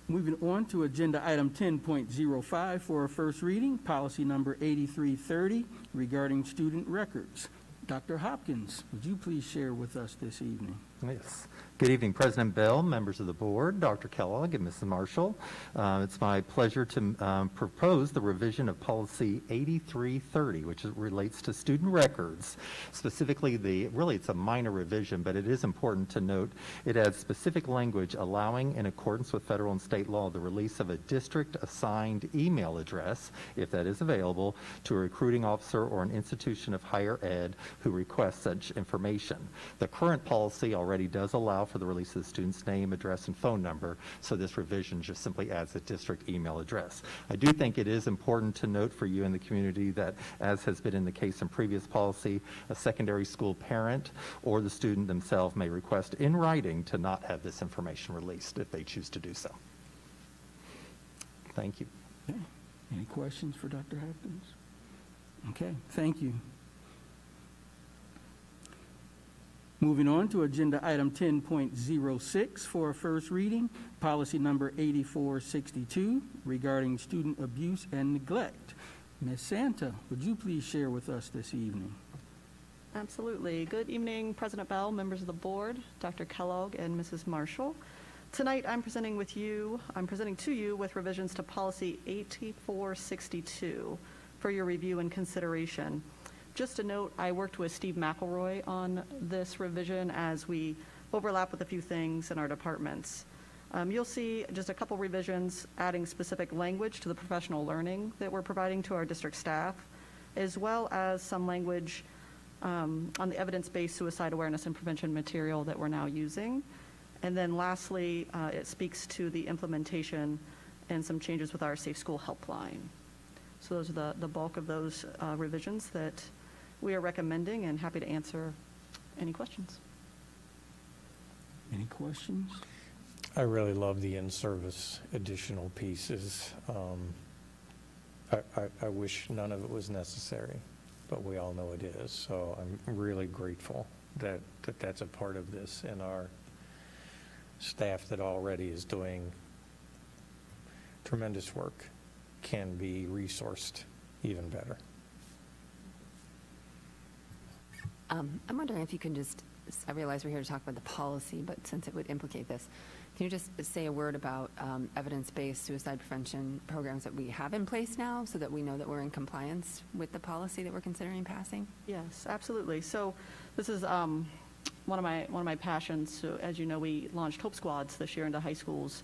Moving on to agenda item 10.05 for a first reading, policy number 8330 regarding student records. Dr. Hopkins, would you please share with us this evening? Yes. Good evening, President Bell, members of the board, Dr. Kellogg, and Mrs. Marshall. It's my pleasure to propose the revision of policy 8330, which relates to student records. Specifically, it's a minor revision, but it is important to note it adds specific language allowing, in accordance with federal and state law, the release of a district-assigned email address, if that is available, to a recruiting officer or an institution of higher ed who request such information. The current policy already does allow for the release of the student's name, address, and phone number, so this revision just simply adds a district email address. I do think it is important to note for you in the community that, as has been in the case in previous policy, a secondary school parent or the student themselves may request in writing to not have this information released if they choose to do so. Thank you. Okay. Any questions for Dr. Hopkins? Okay, thank you. Moving on to agenda item 10.06 for a first reading, policy number 8462 regarding student abuse and neglect. Ms. Santa, would you please share with us this evening? Absolutely. Good evening, President Bell, members of the board, Dr. Kellogg, and Mrs. Marshall. Tonight, I'm presenting to you with revisions to policy 8462 for your review and consideration. Just a note, I worked with Steve McElroy on this revision as we overlap with a few things in our departments. You'll see just a couple revisions adding specific language to the professional learning that we're providing to our district staff, as well as some language on the evidence-based suicide awareness and prevention material that we're now using. And then lastly, it speaks to the implementation and some changes with our Safe School Helpline. So those are the bulk of those revisions that we are recommending, and happy to answer any questions. Any questions? I really love the in-service additional pieces. I wish none of it was necessary, but we all know it is. So I'm really grateful that that's a part of this, and our staff that already is doing tremendous work can be resourced even better. I'm wondering if you can just, I realize we're here to talk about the policy, but since it would implicate this, can you just say a word about evidence-based suicide prevention programs that we have in place now so that we know that we're in compliance with the policy that we're considering passing? Yes, absolutely. So this is one of my passions. So as you know, we launched Hope Squads this year into high schools.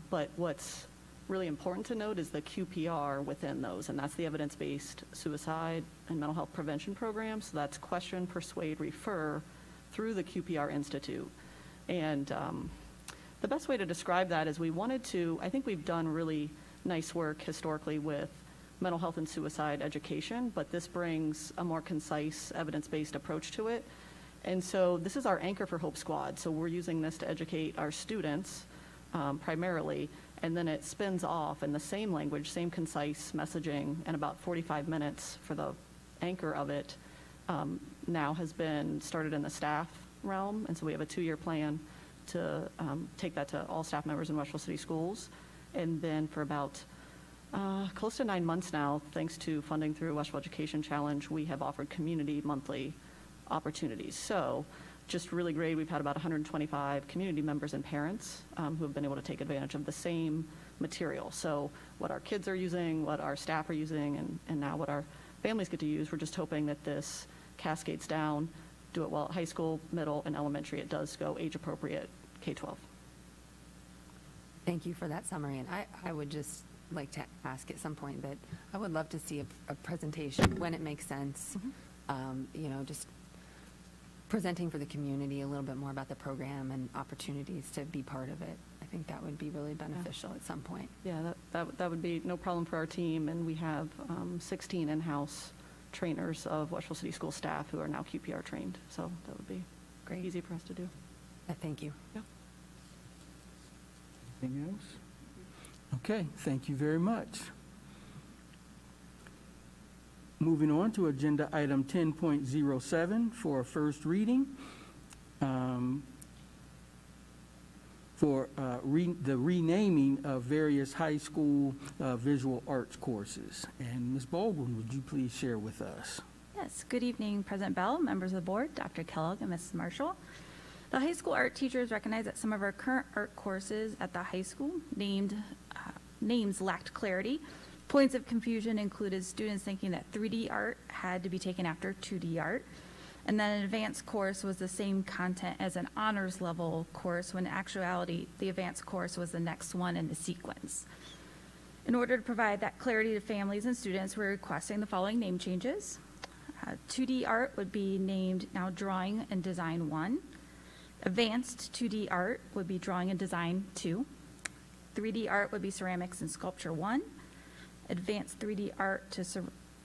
But what's really important to note is the QPR within those, and that's the evidence-based suicide and mental health prevention program. So that's question, persuade, refer through the QPR Institute. And the best way to describe that is we wanted to, I think we've done really nice work historically with mental health and suicide education, but this brings a more concise evidence-based approach to it. And so this is our anchor for Hope Squad. So we're using this to educate our students primarily, and then it spins off in the same language, same concise messaging, and about 45 minutes for the anchor of it now has been started in the staff realm. And so we have a 2-year plan to take that to all staff members in Westville City Schools. And then for about close to 9 months now, thanks to funding through Westville Education Challenge, we have offered community monthly opportunities. So just really great. We've had about 125 community members and parents who have been able to take advantage of the same material. So what our kids are using, what our staff are using, and now what our families get to use. We're just hoping that this cascades down, do it well at high school, middle, and elementary. It does go age appropriate K-12. Thank you for that summary. And I would just like to ask at some point that I would love to see a presentation when it makes sense, you know, just presenting for the community a little bit more about the program and opportunities to be part of it. I think that would be really beneficial at some point. Yeah, that would be no problem for our team, and we have 16 in-house trainers of Westville City School staff who are now QPR trained, so that would be Great. Easy for us to do. Thank you. Yeah. Anything else? Okay, thank you very much. Moving on to agenda item 10.07 for a first reading for the renaming of various high school visual arts courses. And Ms. Baldwin, would you please share with us? Yes, good evening, President Bell, members of the board, Dr. Kellogg, and Mrs. Marshall. The high school art teachers recognize that some of our current art courses at the high school names lacked clarity. Points of confusion included students thinking that 3D art had to be taken after 2D art, and that an advanced course was the same content as an honors level course, when in actuality, the advanced course was the next one in the sequence. In order to provide that clarity to families and students, we're requesting the following name changes. 2D art would be named now Drawing and Design 1. Advanced 2D art would be Drawing and Design 2. 3D art would be Ceramics and Sculpture 1. Advanced 3D art to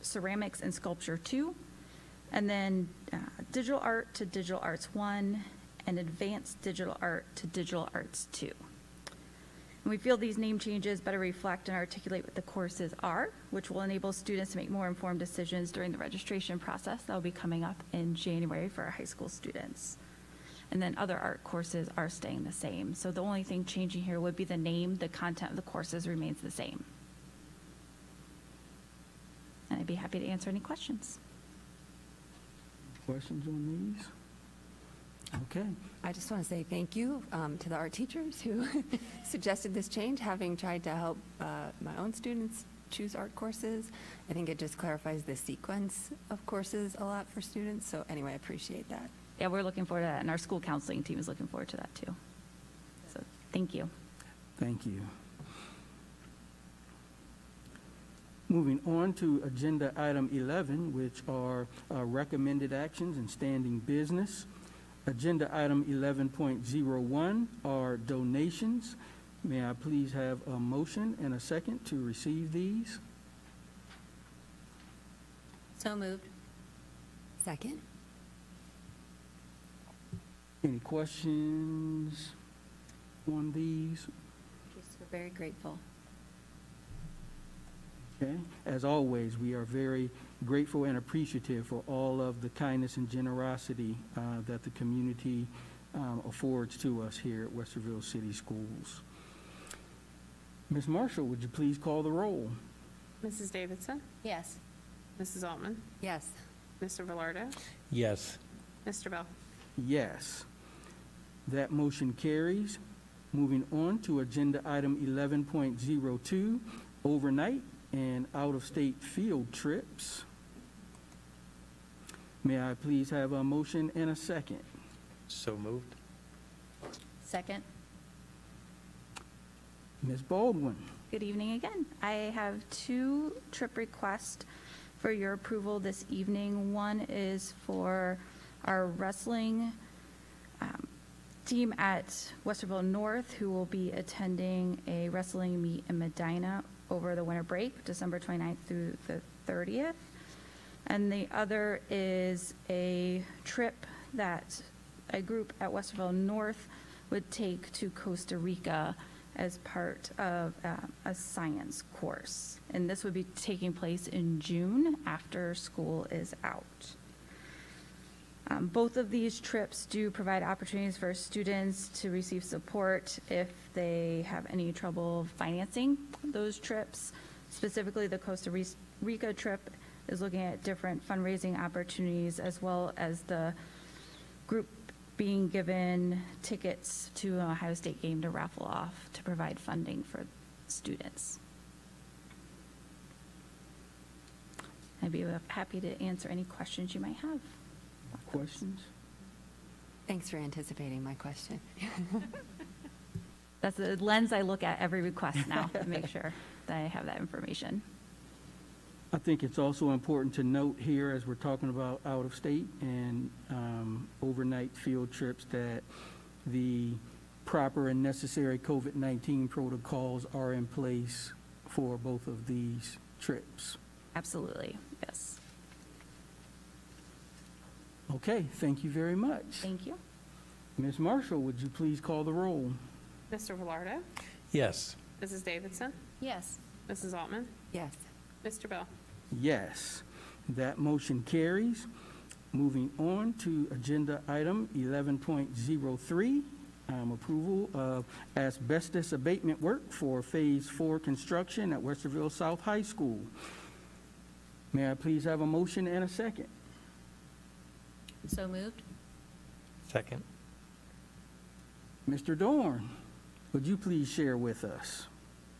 Ceramics and Sculpture 2. And then Digital art to Digital Arts 1, and Advanced Digital art to Digital Arts 2. And we feel these name changes better reflect and articulate what the courses are, which will enable students to make more informed decisions during the registration process that will be coming up in January for our high school students. And then other art courses are staying the same. So the only thing changing here would be the name. The content of the courses remains the same. And I'd be happy to answer any questions. Questions on these? Okay. I just want to say thank you to the art teachers who suggested this change, having tried to help my own students choose art courses. I think it just clarifies the sequence of courses a lot for students. So anyway, I appreciate that. Yeah, we're looking forward to that, and our school counseling team is looking forward to that too. So thank you. Thank you. Moving on to agenda item 11, which are recommended actions and standing business. Agenda item 11.01 are donations. May I please have a motion and a second to receive these? So moved. Second? Any questions on these? We're very grateful. Okay. As always, we are very grateful and appreciative for all of the kindness and generosity that the community affords to us here at Westerville City Schools. Ms. Marshall, would you please call the roll? Mrs. Davidson? Yes. Mrs. Altman? Yes. Mr. Velardo? Yes. Mr. Bell? Yes. That motion carries. Moving on to agenda item 11.02, overnight and out-of-state field trips. May I please have a motion and a second? So moved. Second. Ms. Baldwin. Good evening again. I have 2 trip requests for your approval this evening. One is for our wrestling team at Westerville North, who will be attending a wrestling meet in Medina over the winter break, December 29th through the 30th. And the other is a trip that a group at Westerville North would take to Costa Rica as part of a science course. And this would be taking place in June after school is out. Both of these trips do provide opportunities for students to receive support if they have any trouble financing those trips. Specifically, the Costa Rica trip is looking at different fundraising opportunities, as well as the group being given tickets to an Ohio State game to raffle off to provide funding for students. I'd be happy to answer any questions you might have. Questions? Thanks for anticipating my question. That's the lens I look at every request now to make sure that I have that information. I think it's also important to note here, as we're talking about out-of-state and overnight field trips, that the proper and necessary COVID-19 protocols are in place for both of these trips. Absolutely, yes. Okay, thank you very much. Thank you. Ms. Marshall, would you please call the roll? Mr. Velardo? Yes. Mrs. Davidson? Yes. Mrs. Altman? Yes. Mr. Bell? Yes, that motion carries. Moving on to agenda item 11.03, approval of asbestos abatement work for Phase 4 construction at Westerville South High School. May I please have a motion and a second? So moved. Second. Mr. Dorn, would you please share with us?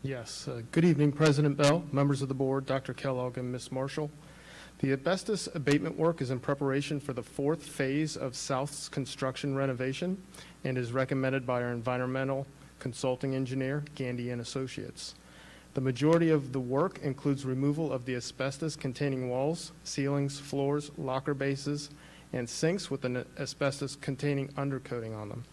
Yes. Good evening, President Bell, members of the board, Dr. Kellogg, and Ms. Marshall. The asbestos abatement work is in preparation for the 4th phase of South's construction renovation and is recommended by our environmental consulting engineer, Gandy and Associates. The majority of the work includes removal of the asbestos-containing walls, ceilings, floors, locker bases, and sinks with an asbestos-containing undercoating on them.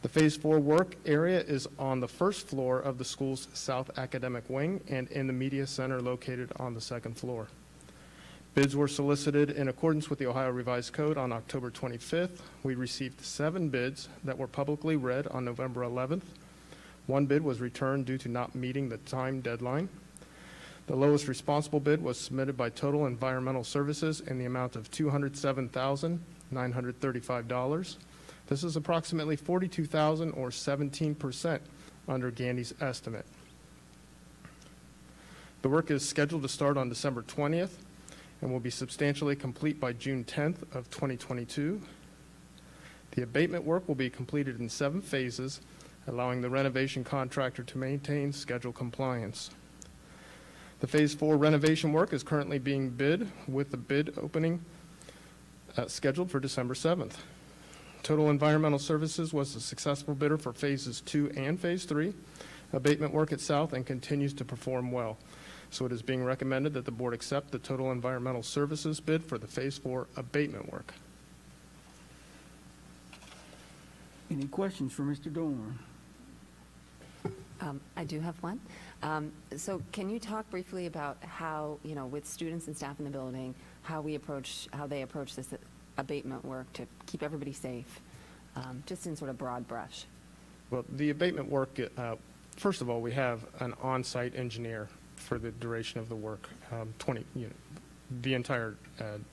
The Phase 4 work area is on the first floor of the school's South Academic Wing and in the Media Center located on the second floor. Bids were solicited in accordance with the Ohio Revised Code on October 25th. We received 7 bids that were publicly read on November 11th. 1 bid was returned due to not meeting the time deadline. The lowest responsible bid was submitted by Total Environmental Services in the amount of $207,935. This is approximately $42,000 or 17% under Gandy's estimate. The work is scheduled to start on December 20th and will be substantially complete by June 10th of 2022. The abatement work will be completed in 7 phases, allowing the renovation contractor to maintain schedule compliance. The Phase 4 renovation work is currently being bid, with the bid opening scheduled for December 7th. Total Environmental Services was the successful bidder for Phases 2 and Phase 3 abatement work at South and continues to perform well. So it is being recommended that the board accept the Total Environmental Services bid for the Phase 4 abatement work. Any questions for Mr. Dorn? I do have one. So can you talk briefly about how, with students and staff in the building, how they approach this abatement work to keep everybody safe, just in sort of broad brush? Well, the abatement work, first of all, we have an on-site engineer for the duration of the work, the entire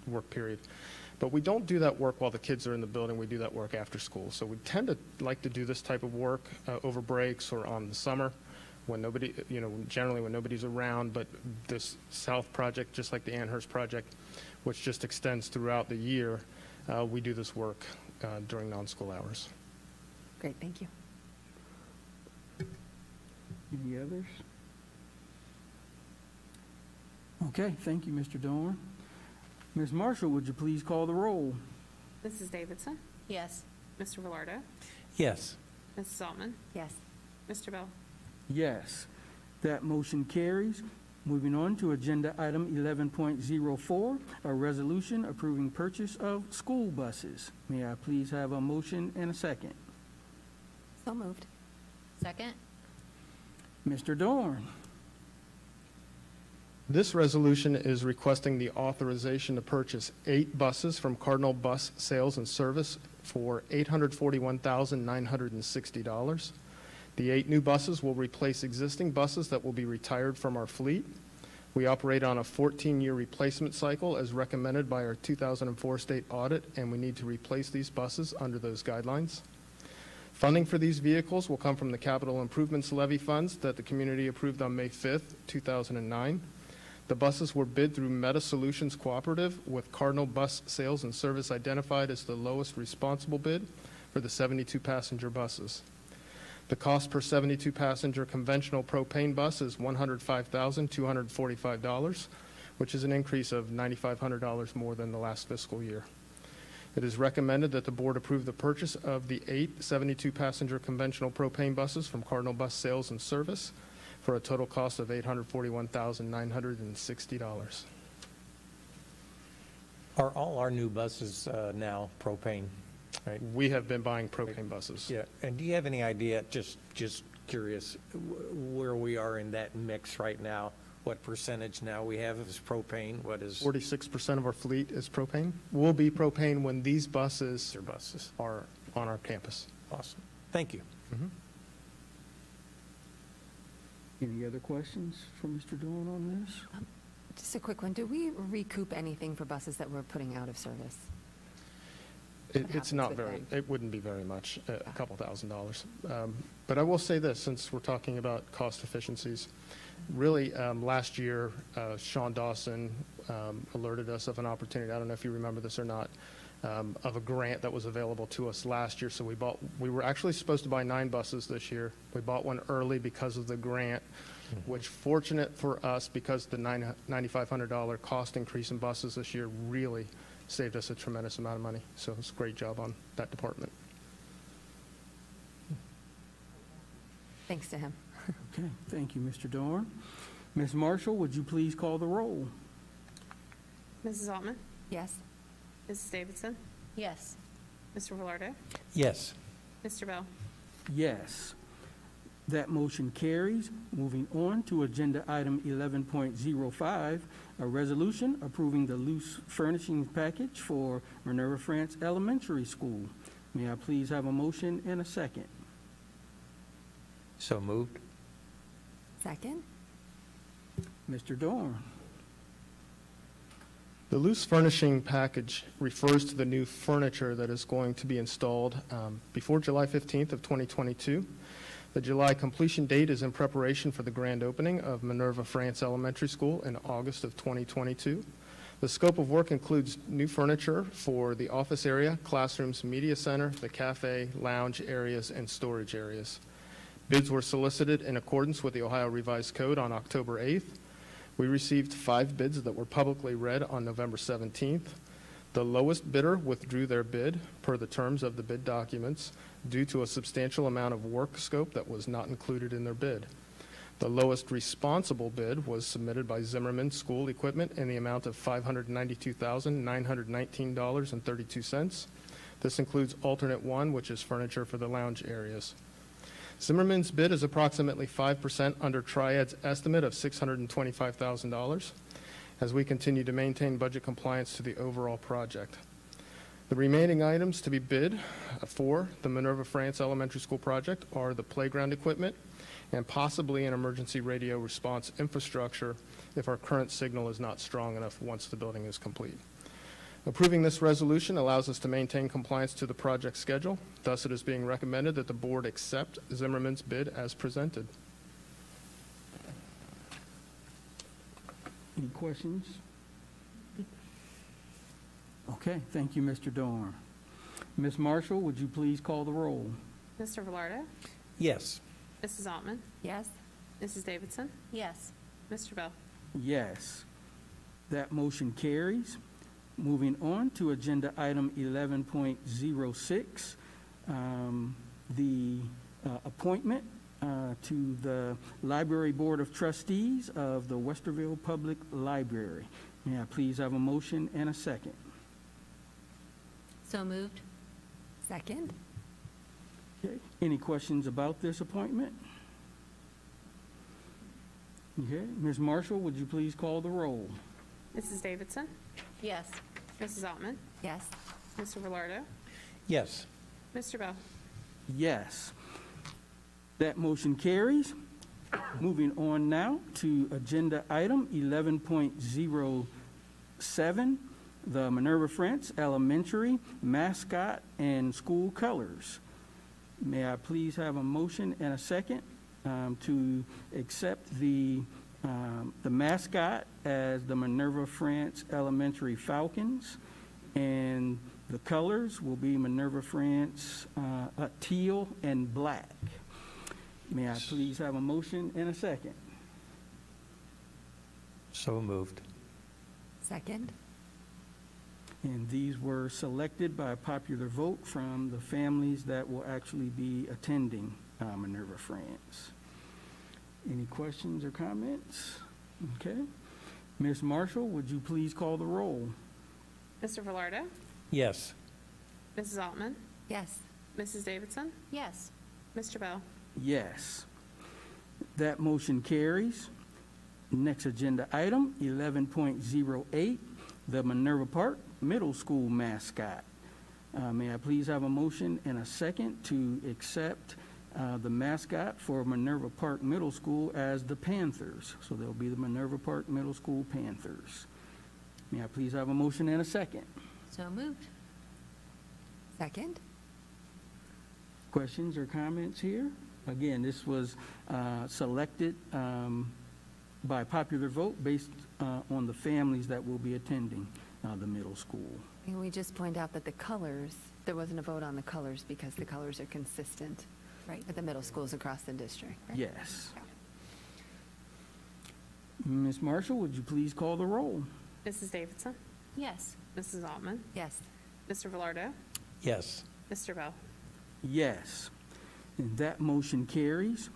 work period. But we don't do that work while the kids are in the building. We do that work after school. So we tend to like to do this type of work over breaks or on the summer when nobody, generally when nobody's around. But this South project, just like the Amherst project, which just extends throughout the year, we do this work during non-school hours. Great, thank you. Any others? Okay, thank you, Mr. Dorn. Ms. Marshall, would you please call the roll? Mrs. Davidson? Yes. Mr. Velardo? Yes. Mrs. Altman? Yes. Mr. Bell? Yes. That motion carries. Moving on to agenda item 11.04, a resolution approving purchase of school buses. May I please have a motion and a second? So moved. Second? Mr. Dorn. This resolution is requesting the authorization to purchase 8 buses from Cardinal Bus Sales and Service for $841,960. The 8 new buses will replace existing buses that will be retired from our fleet. We operate on a 14-year replacement cycle as recommended by our 2004 state audit, and we need to replace these buses under those guidelines. Funding for these vehicles will come from the Capital Improvements Levy funds that the community approved on May 5th, 2009. The buses were bid through Meta Solutions Cooperative, with Cardinal Bus Sales and Service identified as the lowest responsible bid for the 72-passenger buses. The cost per 72-passenger conventional propane bus is $105,245, which is an increase of $9,500 more than the last fiscal year. It is recommended that the board approve the purchase of the 8 72-passenger conventional propane buses from Cardinal Bus Sales and Service for a total cost of $841,960. Are all our new buses now propane? Right. We have been buying propane buses. Yeah, and do you have any idea, just curious, where we are in that mix right now? What percentage now we have is propane? What is 46% of our fleet is propane. Will be propane when these buses are on our campus. Awesome. Thank you. Mm-hmm. Any other questions for Mr. Dorn on this? Just a quick one. Do we recoup anything for buses that we're putting out of service? It's not very, it wouldn't be very much, a couple $1,000s. But I will say this, since we're talking about cost efficiencies, really last year, Sean Dawson alerted us of an opportunity, I don't know if you remember this or not, of a grant that was available to us last year. So we were actually supposed to buy 9 buses this year. We bought one early because of the grant, which fortunate for us, because the $9,500 cost increase in buses this year really saved us a tremendous amount of money. So it's a great job on that department. Thanks to him. Okay, thank you, Mr. Dorn. Ms. Marshall, would you please call the roll? Mrs. Altman? Yes. Mrs. Davidson? Yes. Mr. Velardo? Yes. Mr. Bell? Yes. That motion carries. Moving on to agenda item 11.05, a resolution approving the loose furnishings package for Minerva France Elementary School. May I please have a motion and a second? So moved. Second? Mr. Dorn. The loose furnishing package refers to the new furniture that is going to be installed before July 15th of 2022. The July completion date is in preparation for the grand opening of Minerva France Elementary School in August of 2022. The scope of work includes new furniture for the office area, classrooms, media center, the cafe, lounge areas, and storage areas. Bids were solicited in accordance with the Ohio Revised Code on October 8th. We received 5 bids that were publicly read on November 17th. The lowest bidder withdrew their bid per the terms of the bid documents due to a substantial amount of work scope that was not included in their bid. The lowest responsible bid was submitted by Zimmerman School Equipment in the amount of $592,919.32. This includes alternate 1, which is furniture for the lounge areas. Zimmerman's bid is approximately 5% under Triad's estimate of $625,000 as we continue to maintain budget compliance to the overall project. The remaining items to be bid for the Minerva France Elementary School project are the playground equipment and possibly an emergency radio response infrastructure if our current signal is not strong enough once the building is complete. Approving this resolution allows us to maintain compliance to the project schedule. Thus, it is being recommended that the board accept Zimmerman's bid as presented. Any questions? Okay, thank you, Mr. Dorn. Ms. Marshall, would you please call the roll? Mr. Velardo? Yes. Mrs. Altman? Yes. Mrs. Davidson? Yes. Mr. Bell? Yes. That motion carries. Moving on to agenda item 11.06, the appointment to the Library Board of Trustees of the Westerville Public Library. May I please have a motion and a second? So moved. Second? Okay. Any questions about this appointment? Okay. Ms. Marshall, would you please call the roll? Mrs. Davidson? Yes. Mrs. Altman? Yes. Mr. Velardo? Yes. Mr. Bell? Yes. That motion carries. Moving on now to agenda item 11.07, the Minerva France Elementary Mascot and School Colors. May I please have a motion and a second to accept the mascot as the Minerva France Elementary Falcons, and the colors will be Minerva France teal and black. May I please have a motion and a second? So moved. Second? And these were selected by popular vote from the families that will actually be attending Minerva France. Any questions or comments? Okay. Ms. Marshall, would you please call the roll? Mr. Velardo? Yes. Mrs. Altman? Yes. Mrs. Davidson? Yes. Mr. Bell? Yes. That motion carries. Next agenda item, 11.08, the Minerva Park Middle School mascot. May I please have a motion and a second to accept the mascot for Minerva Park Middle School as the Panthers. So they'll be the Minerva Park Middle School Panthers. May I please have a motion and a second? So moved. Second? Questions or comments here? Again, this was selected by popular vote based on the families that will be attending the middle school. Can we just point out that the colors, there wasn't a vote on the colors because the colors are consistent Right. at the middle schools across the district, right? Yes. Ms. Marshall, would you please call the roll? Mrs. Davidson? Yes. Mrs. Altman? Yes. Mr. Velardo? Yes. Mr. Bell? Yes. And that motion carries.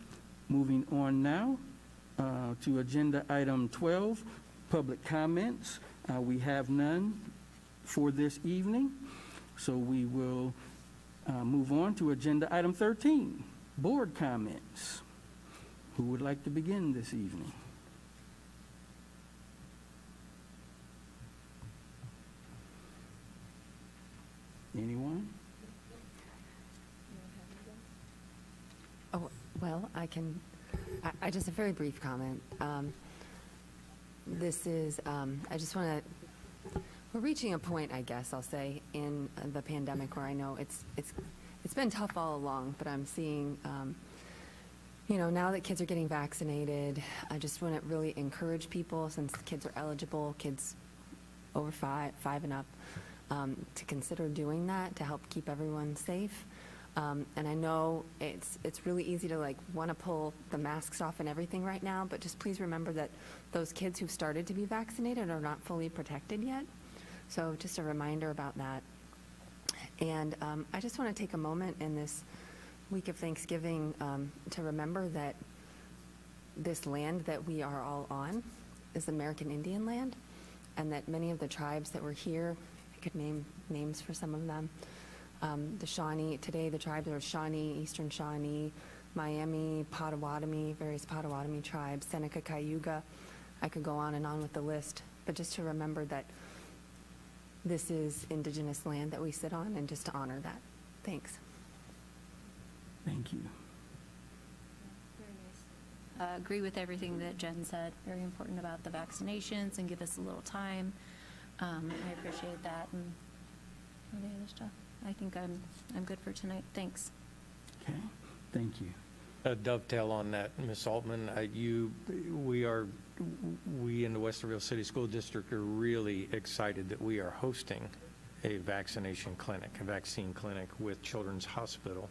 Moving on now to agenda item 12, public comments. We have none for this evening, so we will move on to agenda item 13, board comments. Who would like to begin this evening? Anyone? Oh, well, I just a very brief comment. This is, I just want to, we're reaching a point, I guess I'll say, in the pandemic where I know it's been tough all along, but I'm seeing, now that kids are getting vaccinated, I just want to really encourage people, since the kids are eligible, kids over five and up, to consider doing that to help keep everyone safe. And I know it's really easy to want to pull the masks off and everything right now, but just please remember that those kids who've started to be vaccinated are not fully protected yet. So just a reminder about that. And I just want to take a moment in this week of Thanksgiving to remember that this land that we are all on is American Indian land, and that many of the tribes that were here, I could name names for some of them. The Shawnee, today the tribes are Shawnee, Eastern Shawnee, Miami, Potawatomi, various Potawatomi tribes, Seneca, Cayuga. I could go on and on with the list, but just to remember that this is indigenous land that we sit on, and just to honor that. Thanks. Thank you. Very nice. Agree with everything that Jen said. Very important about the vaccinations and give us a little time. I appreciate that, and all the other stuff. I think I'm good for tonight. Thanks. Okay, thank you. A dovetail on that, Ms. Altman, we in the Westerville City School District are really excited that we are hosting a vaccination clinic, a vaccine clinic with Children's Hospital.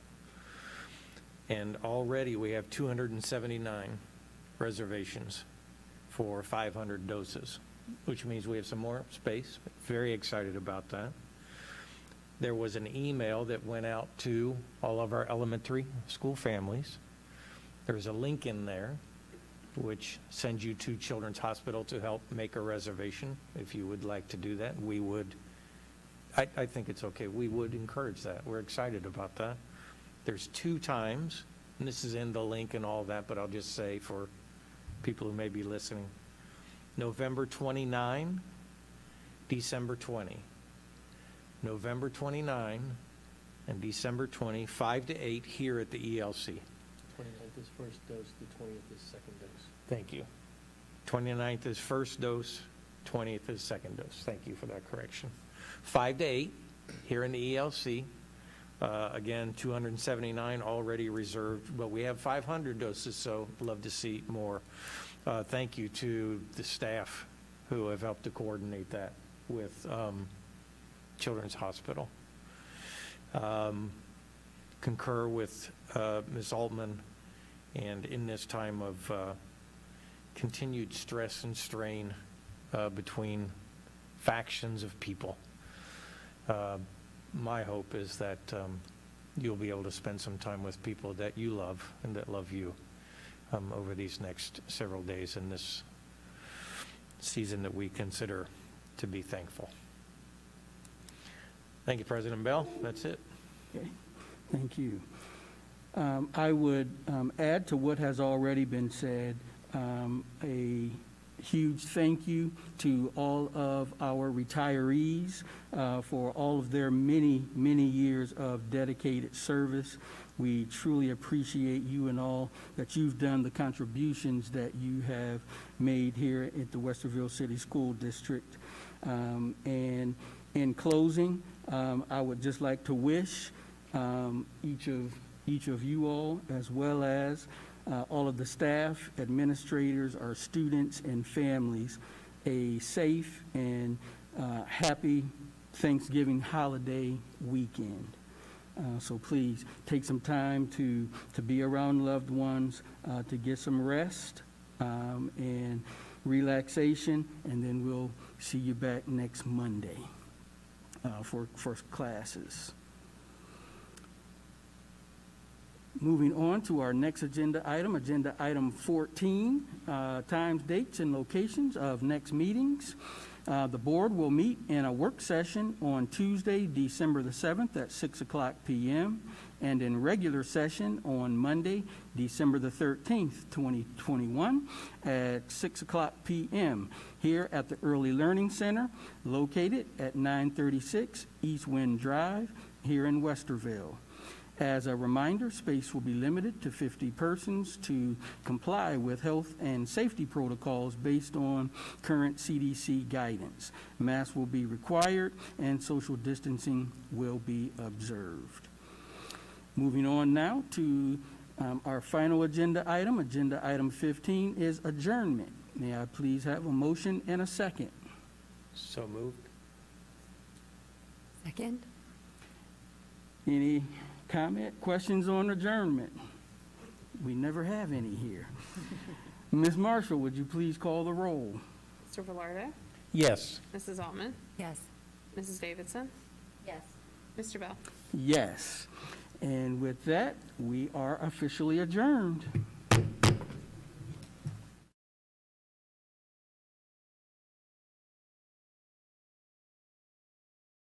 And already we have 279 reservations for 500 doses, which means we have some more space. Very excited about that. There was an email that went out to all of our elementary school families. There's a link in there which sends you to Children's Hospital to help make a reservation. If you would like to do that, we would, I think it's okay. We would encourage that. We're excited about that. There's 2 times, and this is in the link and all that, but I'll just say for people who may be listening, November 29, December 20. November 29 and December 20, 5 to 8 here at the ELC. 29th is first dose, the 20th is second dose. Thank you. 29th is first dose, 20th is second dose. Thank you for that correction. 5 to 8 here in the ELC. Again, 279 already reserved, but we have 500 doses, so love to see more. Thank you to the staff who have helped to coordinate that with Children's Hospital. Concur with Ms. Altman, and in this time of continued stress and strain between factions of people, my hope is that you'll be able to spend some time with people that you love and that love you over these next several days in this season that we consider to be thankful. Thank you, President Bell. That's it. Okay, thank you. I would add to what has already been said, a huge thank you to all of our retirees for all of their many, many years of dedicated service. We truly appreciate you and all that you've done, the contributions that you have made here at the Westerville City School District. And in closing, I would just like to wish each of you all, as well as all of the staff, administrators, our students, and families, a safe and happy Thanksgiving holiday weekend. So please take some time to be around loved ones, to get some rest and relaxation, and then we'll see you back next Monday for classes. Moving on to our next agenda item 14, times, dates, and locations of next meetings. The board will meet in a work session on Tuesday, December the 7th at 6 o'clock p.m. and in regular session on Monday, December the 13th, 2021 at 6 o'clock p.m. here at the Early Learning Center located at 936 East Wind Drive here in Westerville. As a reminder, space will be limited to 50 persons to comply with health and safety protocols based on current CDC guidance. Masks will be required and social distancing will be observed. Moving on now to our final agenda item 15 is adjournment. May I please have a motion and a second? So moved. Second? Any comment, questions on adjournment? We never have any here. Ms. Marshall, would you please call the roll? Mr. Velarde? Yes. Mrs. Altman? Yes. Mrs. Davidson? Yes. Mr. Bell? Yes. And with that, we are officially adjourned.